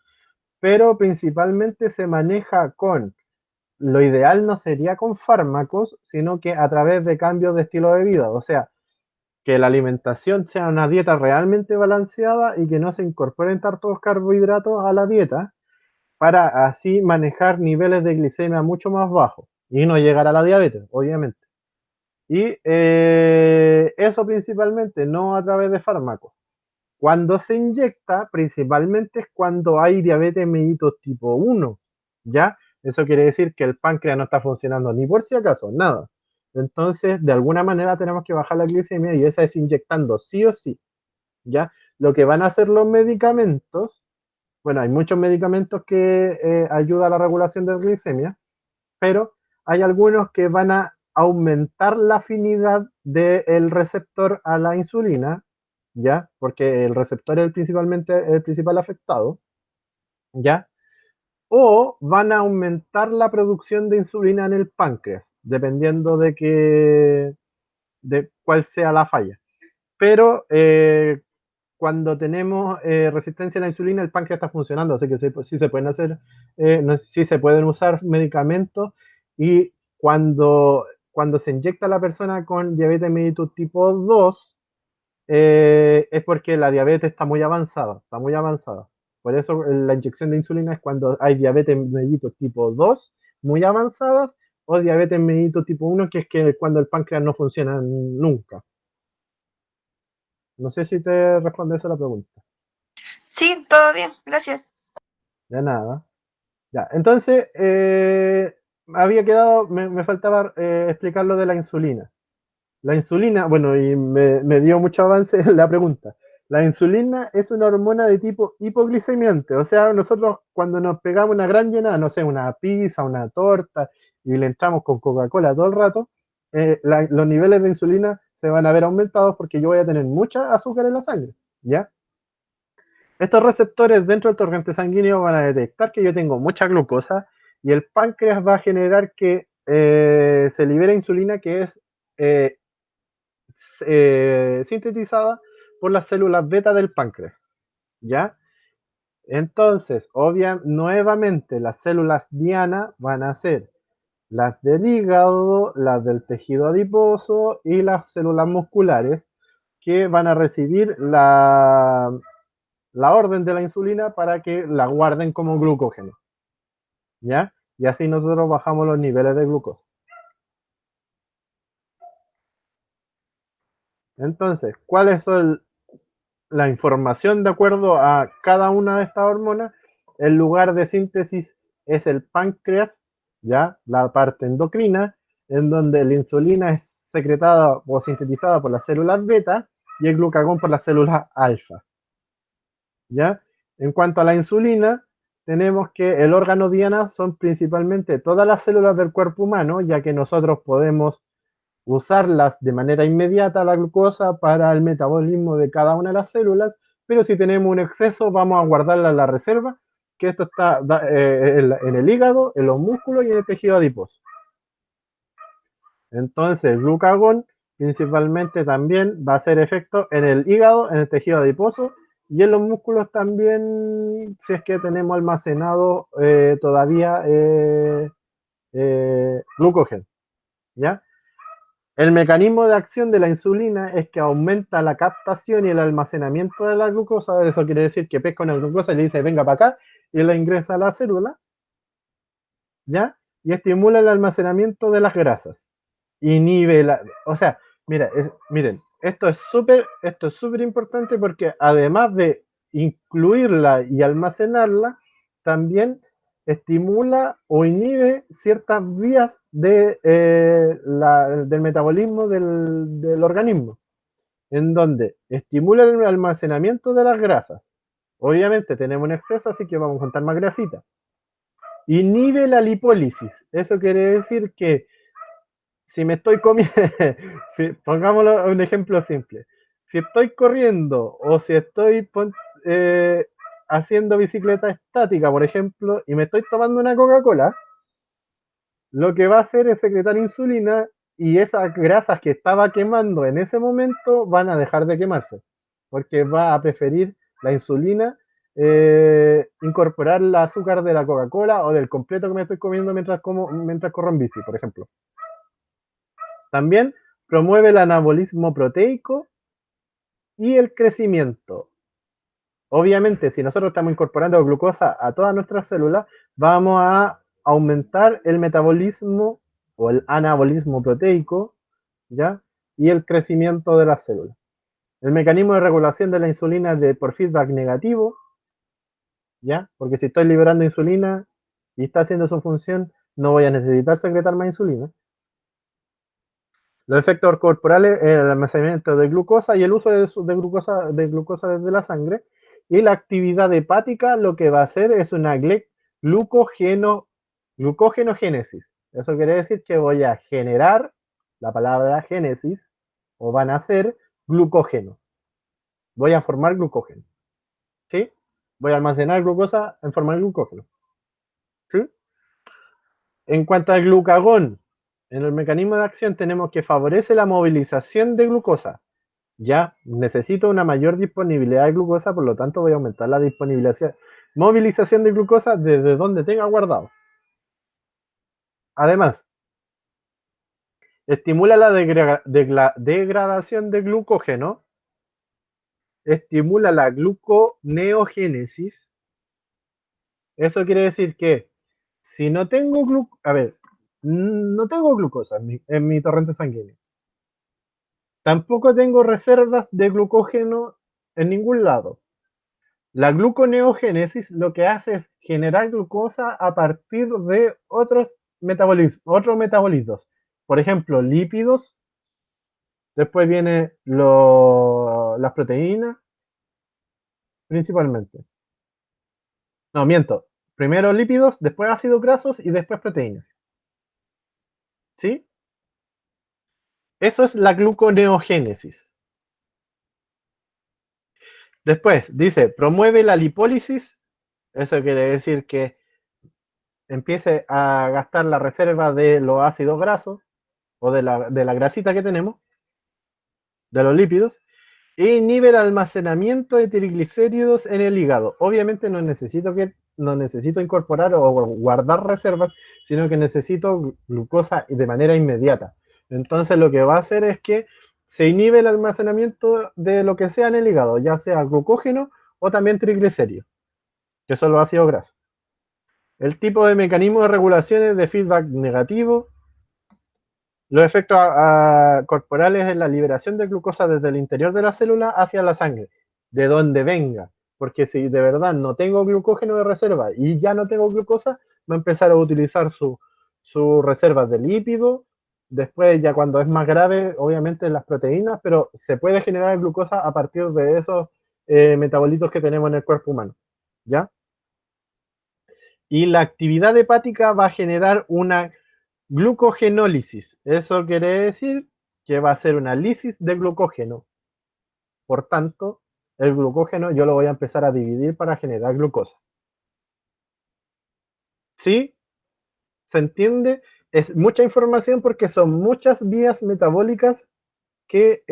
pero principalmente se maneja lo ideal no sería con fármacos, sino que a través de cambios de estilo de vida. O sea, que la alimentación sea una dieta realmente balanceada y que no se incorporen tantos carbohidratos a la dieta, para así manejar niveles de glicemia mucho más bajos y no llegar a la diabetes, obviamente. Y eso principalmente, no a través de fármacos. Cuando se inyecta, principalmente es cuando hay diabetes mellitus tipo 1, ¿ya? Eso quiere decir que el páncreas no está funcionando ni por si acaso, nada. Entonces, de alguna manera tenemos que bajar la glicemia, y esa es inyectando sí o sí, ¿ya? Lo que van a hacer los medicamentos, bueno, hay muchos medicamentos que ayudan a la regulación de la glicemia, pero hay algunos que van a aumentar la afinidad del receptor a la insulina, ¿ya? Porque el receptor es principalmente el principal afectado, ¿ya? O van a aumentar la producción de insulina en el páncreas, dependiendo de cuál sea la falla. Pero cuando tenemos resistencia a la insulina, el páncreas está funcionando, así que sí se pueden hacer, sí se pueden usar medicamentos. Y cuando se inyecta a la persona con diabetes mellitus tipo 2, es porque la diabetes está muy avanzada, está muy avanzada. Por eso la inyección de insulina es cuando hay diabetes mellitus tipo 2 muy avanzadas, o diabetes mellitus tipo 1, que es que cuando el páncreas no funciona nunca. No sé si te responde eso la pregunta. Sí, todo bien, gracias. De nada. Ya, entonces, había quedado, me faltaba explicar lo de la insulina. La insulina, bueno, y me dio mucho avance en la pregunta. La insulina es una hormona de tipo hipoglicemiante, o sea, nosotros cuando nos pegamos una gran llenada, no sé, una pizza, una torta, y le entramos con Coca-Cola todo el rato, los niveles de insulina se van a ver aumentados porque yo voy a tener mucha azúcar en la sangre, ¿ya? Estos receptores dentro del torrente sanguíneo van a detectar que yo tengo mucha glucosa y el páncreas va a generar que se libere insulina que es eh, sintetizada por las células beta del páncreas, ¿ya? Entonces, nuevamente las células diana van a ser las del hígado, las del tejido adiposo y las células musculares que van a recibir la orden de la insulina para que la guarden como glucógeno, ¿ya? Y así nosotros bajamos los niveles de glucosa. Entonces, ¿cuáles son la información de acuerdo a cada una de estas hormonas? El lugar de síntesis es el páncreas, ya la parte endocrina, en donde la insulina es secretada o sintetizada por las células beta y el glucagón por las células alfa, ya. En cuanto a la insulina, tenemos que el órgano diana son principalmente todas las células del cuerpo humano, ya que nosotros podemos usarlas de manera inmediata la glucosa para el metabolismo de cada una de las células, pero si tenemos un exceso vamos a guardarla en la reserva, que esto está en el hígado, en los músculos y en el tejido adiposo. Entonces, el glucagón principalmente también va a hacer efecto en el hígado, en el tejido adiposo y en los músculos también, si es que tenemos almacenado todavía glucógeno, ¿ya? El mecanismo de acción de la insulina es que aumenta la captación y el almacenamiento de la glucosa. Eso quiere decir que pesca una glucosa y le dice venga para acá y la ingresa a la célula, ¿ya? Y estimula el almacenamiento de las grasas. Inhibe la, o sea, miren, esto es súper importante porque además de incluirla y almacenarla, también estimula o inhibe ciertas vías del metabolismo del organismo, en donde estimula el almacenamiento de las grasas. Obviamente tenemos un exceso, así que vamos a juntar más grasita. Inhibe la lipólisis. Eso quiere decir que si me estoy comiendo, si, pongámoslo un ejemplo simple, si estoy corriendo o si estoy eh, haciendo bicicleta estática, por ejemplo, y me estoy tomando una Coca-Cola, lo que va a hacer es secretar insulina y esas grasas que estaba quemando en ese momento van a dejar de quemarse, porque va a preferir la insulina incorporar el azúcar de la Coca-Cola o del completo que me estoy comiendo mientras corro en bici, por ejemplo. También promueve el anabolismo proteico y el crecimiento. Obviamente, si nosotros estamos incorporando glucosa a todas nuestras células, vamos a aumentar el metabolismo o el anabolismo proteico, ¿ya? Y el crecimiento de las células. El mecanismo de regulación de la insulina es por feedback negativo, ¿ya? Porque si estoy liberando insulina y está haciendo su función, no voy a necesitar secretar más insulina. Los efectos corporales, el almacenamiento de glucosa y el uso de glucosa desde la sangre. Y la actividad hepática lo que va a hacer es una glucógenogénesis. Eso quiere decir que voy a generar, la palabra génesis, o van a hacer glucógeno. Voy a formar glucógeno. ¿Sí? Voy a almacenar glucosa en forma de glucógeno. ¿Sí? En cuanto al glucagón, en el mecanismo de acción tenemos que favorece la movilización de glucosa. Ya necesito una mayor disponibilidad de glucosa, por lo tanto voy a aumentar la movilización de glucosa desde donde tenga guardado. Además, estimula la degradación de glucógeno, estimula la gluconeogénesis. Eso quiere decir que si no tengo no tengo glucosa en mi torrente sanguíneo. Tampoco tengo reservas de glucógeno en ningún lado. La gluconeogénesis lo que hace es generar glucosa a partir de otros otros metabolitos. Por ejemplo, lípidos, después viene las proteínas, principalmente. No, miento. Primero lípidos, después ácidos grasos y después proteínas. ¿Sí? Eso es la gluconeogénesis. Después dice, promueve la lipólisis. Eso quiere decir que empiece a gastar la reserva de los ácidos grasos o de la grasita que tenemos, de los lípidos, e inhibe el almacenamiento de triglicéridos en el hígado. Obviamente no necesito incorporar o guardar reservas, sino que necesito glucosa de manera inmediata. Entonces lo que va a hacer es que se inhibe el almacenamiento de lo que sea en el hígado, ya sea glucógeno o también triglicéridos, que son los ácidos grasos. El tipo de mecanismo de regulación es de feedback negativo. Los efectos corporales es la liberación de glucosa desde el interior de la célula hacia la sangre, de donde venga. Porque si de verdad no tengo glucógeno de reserva y ya no tengo glucosa, va a empezar a utilizar sus reservas de lípido. Después, ya cuando es más grave, obviamente las proteínas, pero se puede generar glucosa a partir de esos metabolitos que tenemos en el cuerpo humano. ¿Ya? Y la actividad hepática va a generar una glucogenólisis. Eso quiere decir que va a ser una lisis de glucógeno. Por tanto, el glucógeno yo lo voy a empezar a dividir para generar glucosa. ¿Sí? ¿Se entiende? Es mucha información porque son muchas vías metabólicas que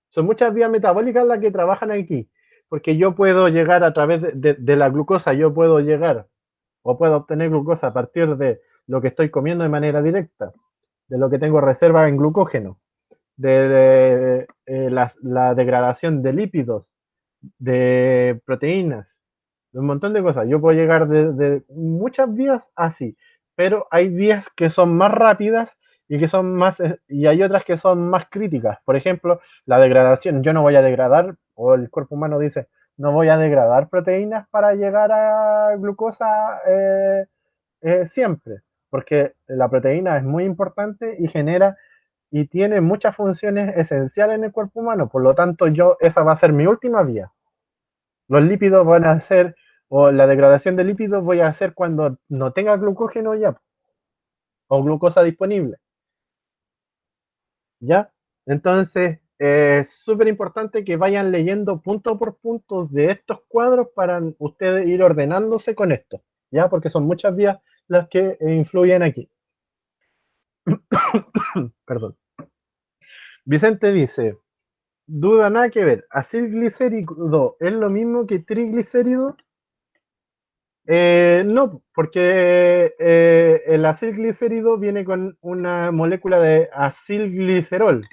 son muchas vías metabólicas las que trabajan aquí. Porque yo puedo llegar a través de la glucosa, yo puedo llegar o puedo obtener glucosa a partir de lo que estoy comiendo de manera directa, de lo que tengo reserva en glucógeno, de la degradación de lípidos, de proteínas, de un montón de cosas. Yo puedo llegar de muchas vías así, pero hay vías que son más rápidas y que son más, y hay otras que son más críticas. Por ejemplo, la degradación. Yo no voy a degradar, o el cuerpo humano dice, no voy a degradar proteínas para llegar a glucosa siempre, porque la proteína es muy importante y genera y tiene muchas funciones esenciales en el cuerpo humano. Por lo tanto, esa va a ser mi última vía. Los lípidos van a ser, o la degradación de lípidos voy a hacer cuando no tenga glucógeno ya, o glucosa disponible. ¿Ya? Entonces, es súper importante que vayan leyendo punto por punto de estos cuadros para ustedes ir ordenándose con esto, ¿ya? Porque son muchas vías las que influyen aquí. Perdón. Vicente dice, duda nada que ver, acilglicérido es lo mismo que triglicérido. No, porque el acilglicérido viene con una molécula de acilglicerol,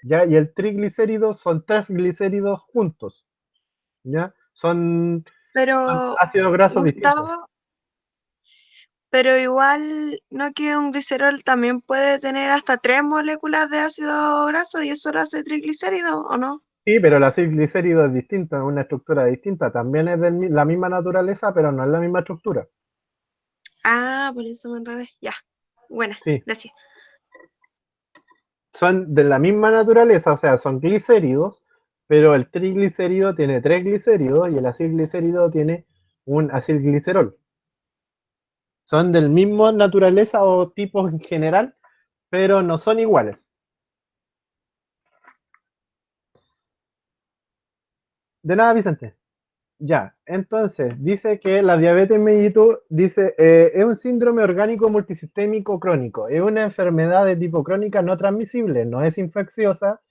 ¿ya? Y el triglicérido son tres glicéridos juntos, ¿ya? Son Pero, ácidos grasos distintos. Gustavo, pero igual, ¿no que un glicerol también puede tener hasta 3 moléculas de ácido graso y eso lo hace triglicérido, ¿o no? Sí, pero el acilglicérido es distinto, es una estructura distinta. También es de la misma naturaleza, pero no es la misma estructura. Ah, por eso me enredé. Ya. Buena, Sí, gracias. son de la misma naturaleza, o sea, son glicéridos, pero el triglicérido tiene tres glicéridos y el acilglicérido tiene un acilglicerol. Son del mismo naturaleza o tipo en general, pero no son iguales. De nada, Vicente. Ya, entonces, dice que la diabetes mellitus, dice, es un síndrome orgánico multisistémico crónico. Es una enfermedad de tipo crónica no transmisible, no es infecciosa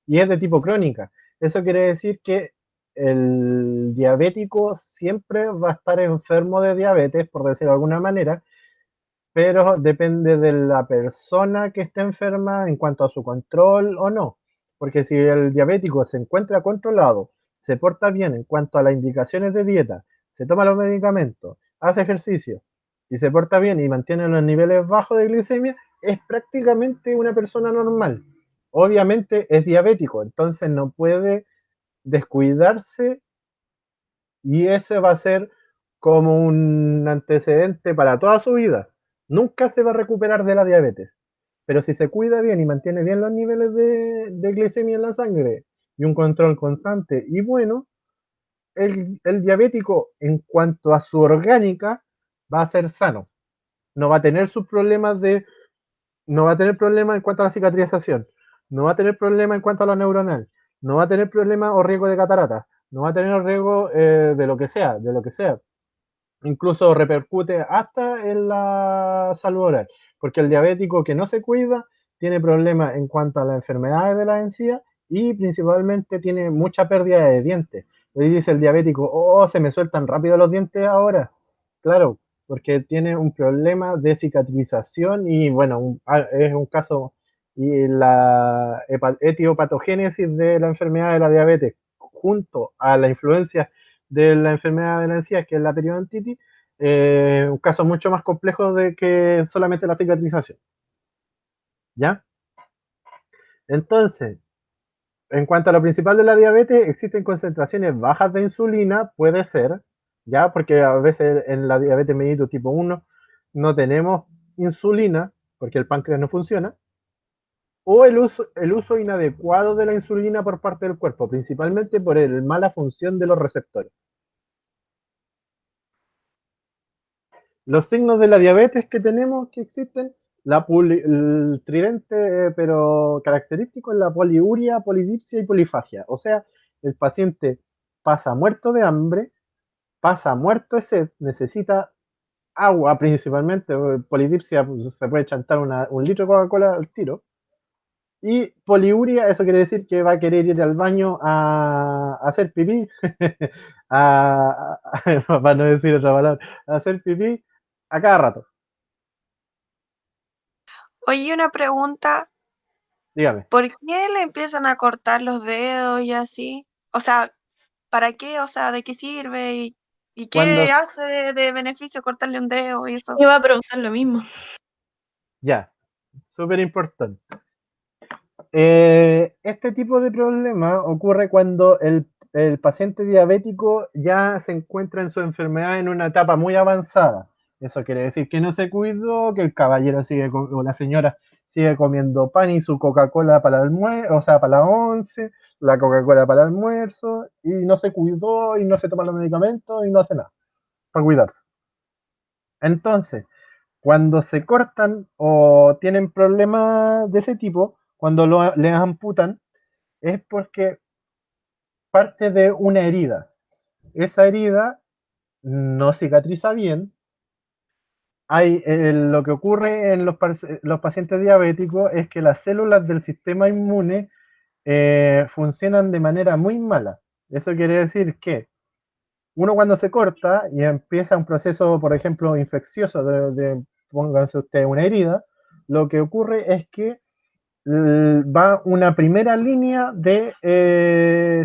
y es de tipo crónica. Eso quiere decir que el diabético siempre va a estar enfermo de diabetes, por decirlo de alguna manera, pero depende de la persona que esté enferma en cuanto a su control o no. Porque si el diabético se encuentra controlado, se porta bien en cuanto a las indicaciones de dieta, se toma los medicamentos, hace ejercicio y se porta bien y mantiene los niveles bajos de glicemia, es prácticamente una persona normal. Obviamente es diabético, entonces no puede descuidarse y ese va a ser como un antecedente para toda su vida. Nunca se va a recuperar de la diabetes. Pero si se cuida bien y mantiene bien los niveles de glicemia en la sangre y un control constante y bueno, el diabético en cuanto a su orgánica va a ser sano. No va a tener sus problemas no va a tener problemas en cuanto a la cicatrización, no va a tener problemas en cuanto a lo neuronal, no va a tener problemas o riesgo de catarata, no va a tener riesgo de lo que sea. Incluso repercute hasta en la salud oral, porque el diabético que no se cuida tiene problemas en cuanto a las enfermedades de la encía y principalmente tiene mucha pérdida de dientes. Y dice el diabético, oh, se me sueltan rápido los dientes ahora. Claro, porque tiene un problema de cicatrización y bueno, es un caso y la etiopatogénesis de la enfermedad de la diabetes junto a la influencia de la enfermedad de la encía, que es la periodontitis, un caso mucho más complejo de que solamente la cicatrización. ¿Ya? Entonces, en cuanto a lo principal de la diabetes, existen concentraciones bajas de insulina, puede ser, ¿ya? Porque a veces en la diabetes mellitus tipo 1 no tenemos insulina porque el páncreas no funciona, o el uso inadecuado de la insulina por parte del cuerpo, principalmente por la mala función de los receptores. Los signos de la diabetes que tenemos, que existen, el tridente, pero característico es la poliuria, polidipsia y polifagia. O sea, el paciente pasa muerto de hambre, pasa muerto de sed, necesita agua principalmente, polidipsia pues, se puede chantar un litro de Coca-Cola al tiro. Y poliuria, eso quiere decir que va a querer ir al baño a hacer pipí, para no decir otra palabra, a hacer pipí a cada rato. Oye, una pregunta, Dígame. ¿por qué le empiezan a cortar los dedos y así? O sea, ¿para qué? O sea, ¿de qué sirve? ¿Y Cuando qué hace de beneficio cortarle un dedo y eso? Iba a preguntar lo mismo. ya, súper importante. Este tipo de problema ocurre cuando el paciente diabético ya se encuentra en su enfermedad en una etapa muy avanzada. Eso quiere decir que no se cuidó, que el caballero sigue o la señora sigue comiendo pan y su Coca-Cola para el almuerzo, o sea, para la once, la Coca-Cola para el almuerzo, y no se cuidó y no se toma los medicamentos y no hace nada para cuidarse. Entonces, cuando se cortan o tienen problemas de ese tipo, cuando les amputan, es porque parte de una herida. Esa herida no cicatriza bien. Lo que ocurre en los pacientes diabéticos es que las células del sistema inmune funcionan de manera muy mala. Eso quiere decir que uno cuando se corta y empieza un proceso, por ejemplo, infeccioso pónganse usted una herida, lo que ocurre es que va una primera línea de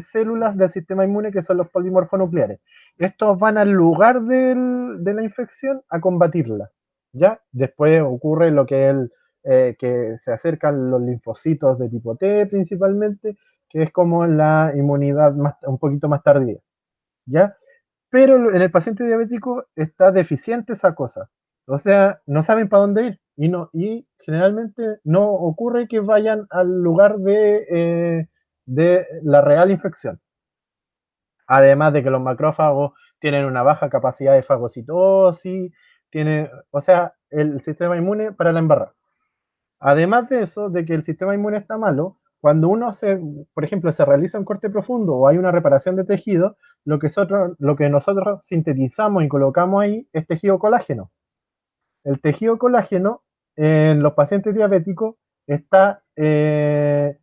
células del sistema inmune que son los polimorfonucleares. Estos van al lugar de la infección a combatirla. ¿Ya? Después ocurre lo que se acercan los linfocitos de tipo T principalmente, que es como la inmunidad un poquito más tardía. ¿Ya? Pero en el paciente diabético está deficiente esa cosa. O sea, no saben para dónde ir y generalmente no ocurre que vayan al lugar de la real infección. Además de que los macrófagos tienen una baja capacidad de fagocitosis, o sea, el sistema inmune para la embarrada. Además de eso, de que el sistema inmune está malo, cuando por ejemplo, se realiza un corte profundo o hay una reparación de tejido, lo que nosotros sintetizamos y colocamos ahí es tejido colágeno. El tejido colágeno en los pacientes diabéticos está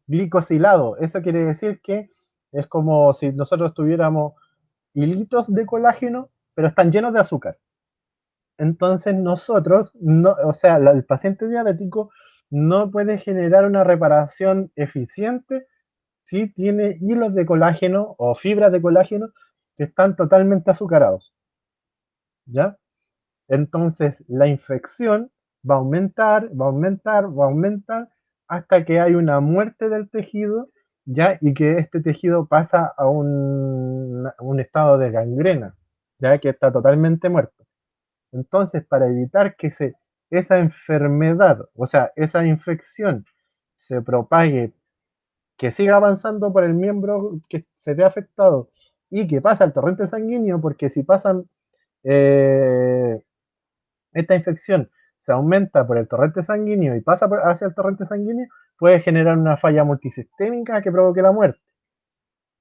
glicosilado. Eso quiere decir que es como si nosotros tuviéramos hilitos de colágeno, pero están llenos de azúcar. Entonces nosotros, no, o sea, el paciente diabético no puede generar una reparación eficiente si tiene hilos de colágeno o fibras de colágeno que están totalmente azucarados. ¿Ya? Entonces la infección va a aumentar, va a aumentar, va a aumentar hasta que hay una muerte del tejido, ¿ya? Y que este tejido pasa a un estado de gangrena. ya que está totalmente muerto. Entonces, para evitar que esa enfermedad, o sea, esa infección se propague, que siga avanzando por el miembro que se ve afectado y que pasa al torrente sanguíneo, porque si pasan esta infección se aumenta por el torrente sanguíneo y pasa hacia el torrente sanguíneo, puede generar una falla multisistémica que provoque la muerte.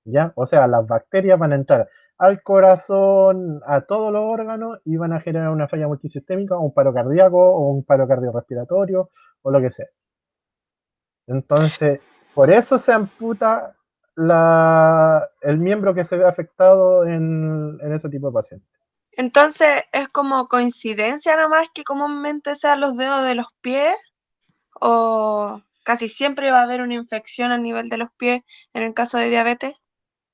¿Ya? O sea, las bacterias van a entrar al corazón, a todos los órganos y van a generar una falla multisistémica, un paro cardíaco o un paro cardiorrespiratorio o lo que sea. Entonces, por eso se amputa el miembro que se ve afectado en ese tipo de pacientes. Entonces, ¿es como coincidencia nomás que comúnmente sean los dedos de los pies? ¿O casi siempre va a haber una infección a nivel de los pies en el caso de diabetes?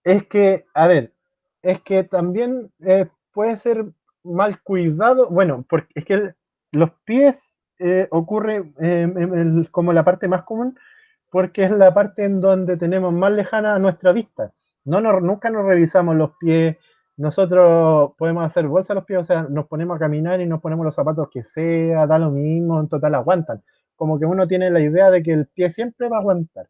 Es que, a ver, es que también puede ser mal cuidado. Bueno, porque es que los pies ocurre como la parte más común, porque es la parte en donde tenemos más lejana a nuestra vista. Nunca nos revisamos los pies. Nosotros podemos hacer bolsa a los pies, o sea, nos ponemos a caminar y nos ponemos los zapatos que sea, da lo mismo, en total aguantan. Como que uno tiene la idea de que el pie siempre va a aguantar.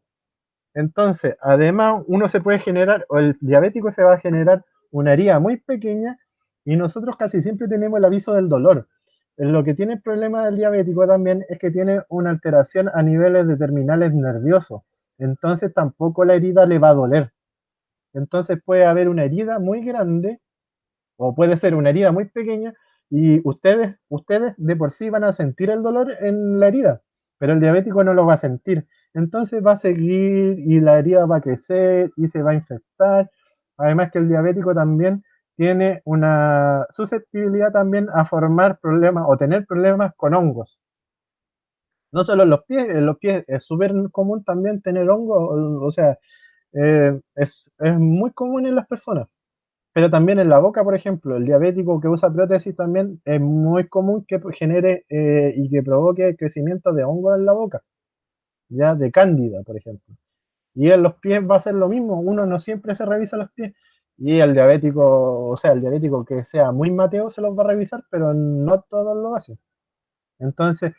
Entonces, además, uno se puede generar, o el diabético se va a generar una herida muy pequeña y nosotros casi siempre tenemos el aviso del dolor. Lo que tiene el problema del diabético también es que tiene una alteración a niveles de terminales nerviosos. Entonces tampoco la herida le va a doler. Entonces puede haber una herida muy grande o puede ser una herida muy pequeña y ustedes de por sí van a sentir el dolor en la herida, pero el diabético no lo va a sentir. Entonces va a seguir y la herida va a crecer y se va a infectar. Además que el diabético también tiene una susceptibilidad también a formar problemas o tener problemas con hongos. No solo en los pies es súper común también tener hongos, o sea, es muy común en las personas. Pero también en la boca, por ejemplo, el diabético que usa prótesis también es muy común que genere y que provoque crecimiento de hongos en la boca, ya de cándida, por ejemplo. Y en los pies va a ser lo mismo, uno no siempre se revisa los pies. Y el diabético, o sea, el diabético que sea muy mateo se los va a revisar, pero no todos lo hacen. Entonces,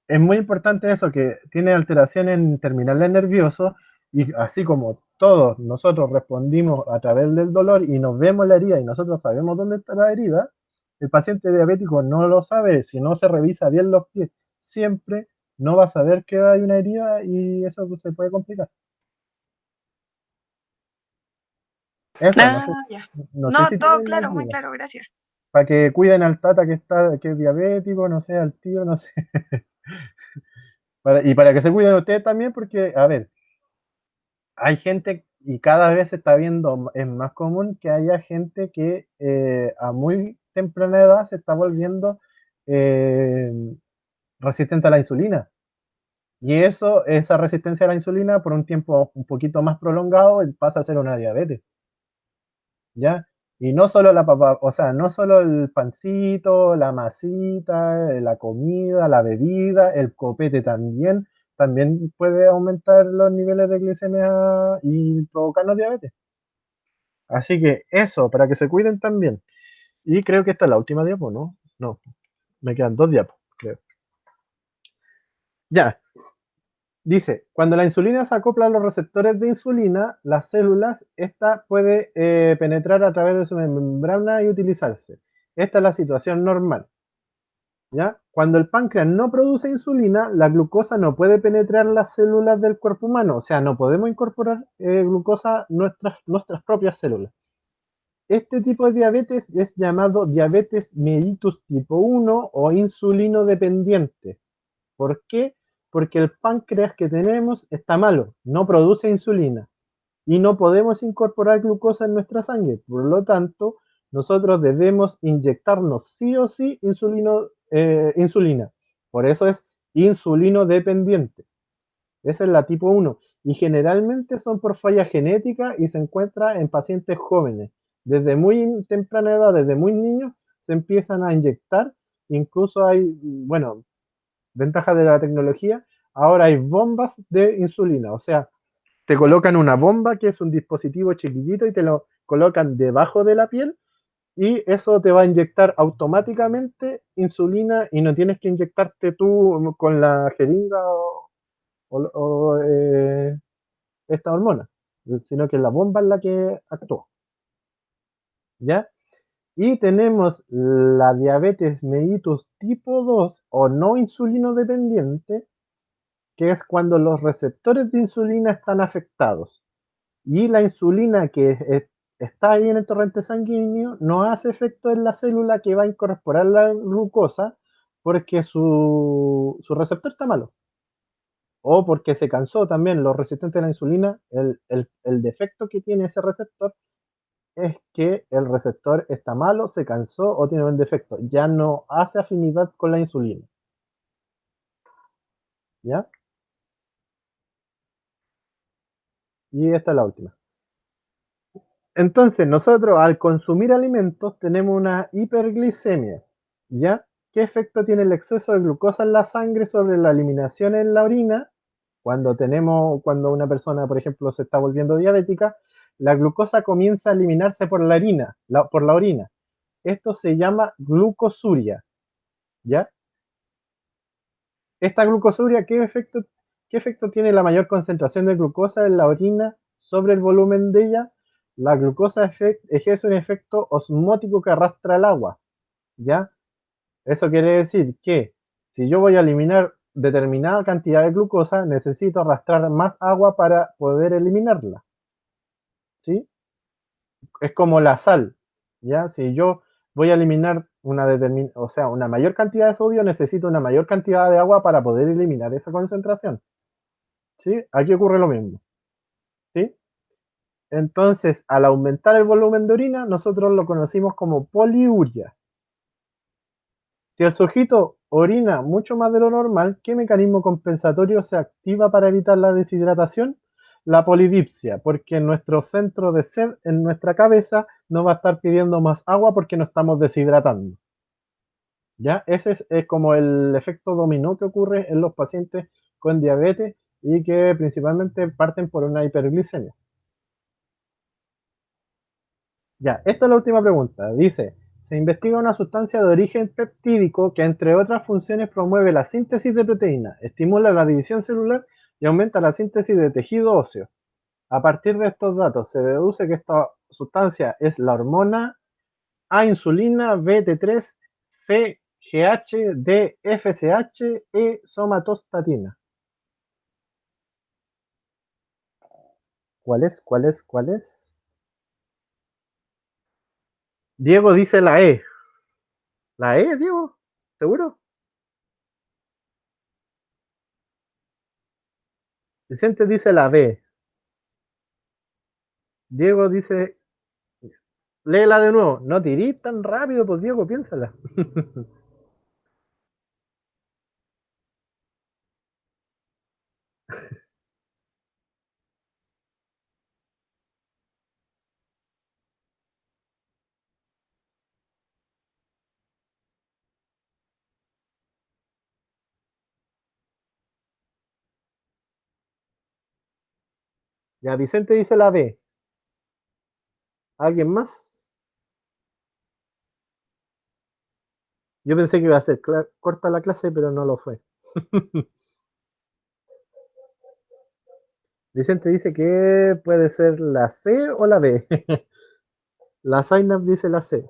es muy importante eso, que tiene alteraciones en terminales nerviosos y así como todos nosotros respondimos a través del dolor y nos vemos la herida y nosotros sabemos dónde está la herida, el paciente diabético no lo sabe, si no se revisa bien los pies, siempre no va a saber que hay una herida y eso se puede complicar. Eso, Ah, ya. no sé No, si todo tienen más claro, muy dudas. claro, gracias. Para que cuiden al tata que es diabético, no sé, al tío, no sé. Y para que se cuiden ustedes también, porque, a ver, hay gente y cada vez se está viendo, es más común que haya gente que a muy temprana edad se está volviendo eh, resistente a la insulina. Y esa resistencia a la insulina por un tiempo un poquito más prolongado pasa a ser una diabetes. ¿Ya? Y no solo la papa, o sea, no solo el pancito, la masita, la comida, la bebida, el copete también puede aumentar los niveles de glicemia y provocarnos diabetes. Así que eso, para que se cuiden también. Y creo que esta es la última diapo, ¿no? No, me quedan 2 diapos, creo. Ya, dice, cuando la insulina se acopla a los receptores de insulina, las células, esta puede penetrar a través de su membrana y utilizarse. Esta es la situación normal. ¿Ya? Cuando el páncreas no produce insulina, la glucosa no puede penetrar las células del cuerpo humano, o sea, no podemos incorporar glucosa a nuestras propias células. Este tipo de diabetes es llamado diabetes mellitus tipo 1 o insulino dependiente. ¿Por qué? Porque el páncreas que tenemos está malo, no produce insulina y no podemos incorporar glucosa en nuestra sangre. Por lo tanto, nosotros debemos inyectarnos sí o sí insulina. Por eso es insulino dependiente. Esa es la tipo 1. Y generalmente son por falla genética y se encuentra en pacientes jóvenes. Desde muy temprana edad, desde muy niños, se empiezan a inyectar. Incluso hay, bueno, ventajas de la tecnología. Ahora hay bombas de insulina. O sea, te colocan una bomba que es un dispositivo chiquitito y te lo colocan debajo de la piel y eso te va a inyectar automáticamente insulina y no tienes que inyectarte tú con la jeringa o esta hormona, sino que la bomba es la que actúa, ¿ya? Y tenemos la diabetes mellitus tipo 2 o no insulino dependiente, que es cuando los receptores de insulina están afectados y la insulina que está ahí en el torrente sanguíneo no hace efecto en la célula que va a incorporar la glucosa porque su receptor está malo o porque se cansó también. Los resistentes a la insulina, el defecto que tiene ese receptor es que el receptor está malo, se cansó o tiene un defecto, ya no hace afinidad con la insulina, ¿ya? Y esta es la última. Entonces, nosotros al consumir alimentos tenemos una hiperglicemia, ¿ya? ¿Qué efecto tiene el exceso de glucosa en la sangre sobre la eliminación en la orina? Cuando una persona, por ejemplo, se está volviendo diabética, la glucosa comienza a eliminarse por por la orina. Esto se llama glucosuria, ¿ya? Esta glucosuria, qué efecto tiene la mayor concentración de glucosa en la orina sobre el volumen de ella? La glucosa ejerce un efecto osmótico que arrastra el agua, ¿ya? Eso quiere decir que si yo voy a eliminar determinada cantidad de glucosa, necesito arrastrar más agua para poder eliminarla, ¿sí? Es como la sal, ¿ya? Si yo voy a eliminar una mayor cantidad de sodio, necesito una mayor cantidad de agua para poder eliminar esa concentración, ¿sí? Aquí ocurre lo mismo, ¿sí? Entonces, al aumentar el volumen de orina, nosotros lo conocimos como poliuria. Si el sujeto orina mucho más de lo normal, ¿qué mecanismo compensatorio se activa para evitar la deshidratación? La polidipsia, porque nuestro centro de sed en nuestra cabeza no va a estar pidiendo más agua porque no estamos deshidratando. ¿Ya? Ese es como el efecto dominó que ocurre en los pacientes con diabetes y que principalmente parten por una hiperglicemia. Ya, esta es la última pregunta. Dice, se investiga una sustancia de origen peptídico que entre otras funciones promueve la síntesis de proteínas, estimula la división celular y aumenta la síntesis de tejido óseo. A partir de estos datos se deduce que esta sustancia es la hormona A insulina, BT3, C, GH, D, FSH, E, somatostatina. ¿Cuál es? ¿Cuál es? ¿Cuál es? Diego dice la E. ¿La E, Diego? ¿Seguro? Vicente dice la B. Diego dice, léela de nuevo. No tirís tan rápido, pues Diego, piénsala. Ya, Vicente dice la B. ¿Alguien más? Yo pensé que iba a ser corta la clase, pero no lo fue. Vicente dice que puede ser la C o la B. La Zainab dice la C.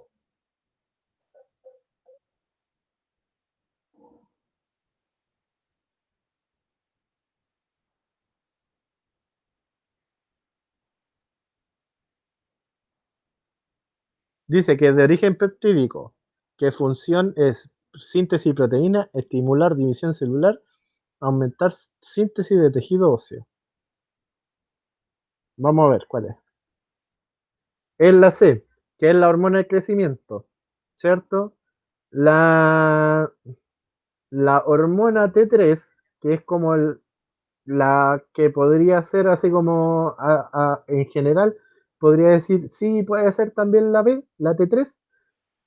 Dice que es de origen peptídico, que función es síntesis de proteína, estimular división celular, aumentar síntesis de tejido óseo. Vamos a ver cuál es. Es la C, que es la hormona del crecimiento, ¿cierto? La, la hormona T3, que es como la que podría ser así como en general, podría decir, sí, puede ser también la B, la T3,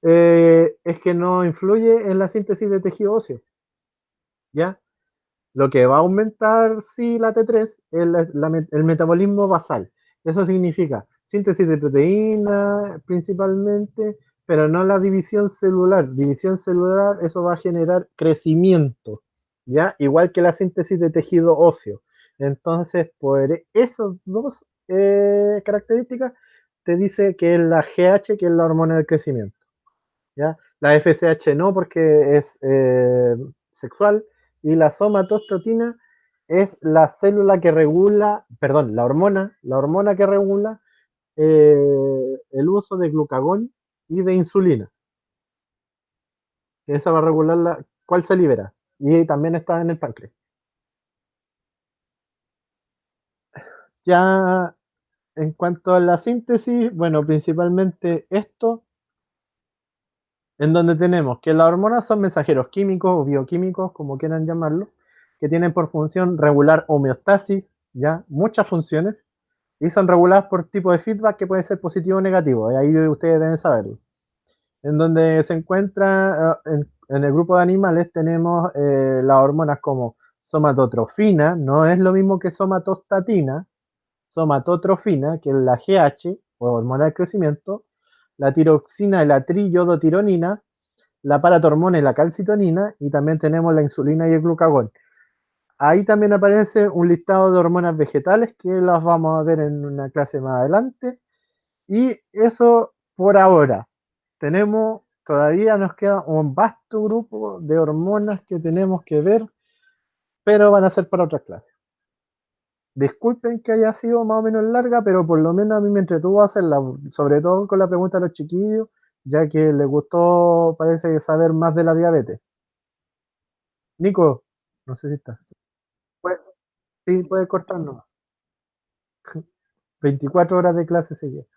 es que no influye en la síntesis de tejido óseo, ¿ya? Lo que va a aumentar, sí, la T3 es el metabolismo basal. Eso significa síntesis de proteína principalmente, pero no la división celular. División celular, eso va a generar crecimiento, ¿ya? Igual que la síntesis de tejido óseo. Entonces, por esas dos características, te dice que es la GH, que es la hormona del crecimiento, ¿ya? La FSH no, porque es sexual, y la somatostatina es la célula que regula, perdón, la hormona que regula el uso de glucagón y de insulina. Esa va a regular cuál se libera. Y también está en el páncreas. Ya en cuanto a la síntesis, bueno, principalmente esto, en donde tenemos que las hormonas son mensajeros químicos o bioquímicos, como quieran llamarlo, que tienen por función regular homeostasis, ya, muchas funciones, y son reguladas por tipo de feedback que puede ser positivo o negativo, y ahí ustedes deben saberlo. En donde se encuentra, en el grupo de animales tenemos las hormonas como somatotrofina, no es lo mismo que somatostatina, somatotrofina, que es la GH, o hormona del crecimiento, la tiroxina y la triiodotironina, la paratormona y la calcitonina, y también tenemos la insulina y el glucagón. Ahí también aparece un listado de hormonas vegetales que las vamos a ver en una clase más adelante. Y eso por ahora. Todavía nos queda un vasto grupo de hormonas que tenemos que ver, pero van a ser para otras clases. Disculpen que haya sido más o menos larga, pero por lo menos a mí me entretuvo hacerla, sobre todo con la pregunta de los chiquillos, ya que les gustó, parece, saber más de la diabetes. Nico, no sé si está. Pues, sí, puede cortarnos. 24 horas de clase seguidas.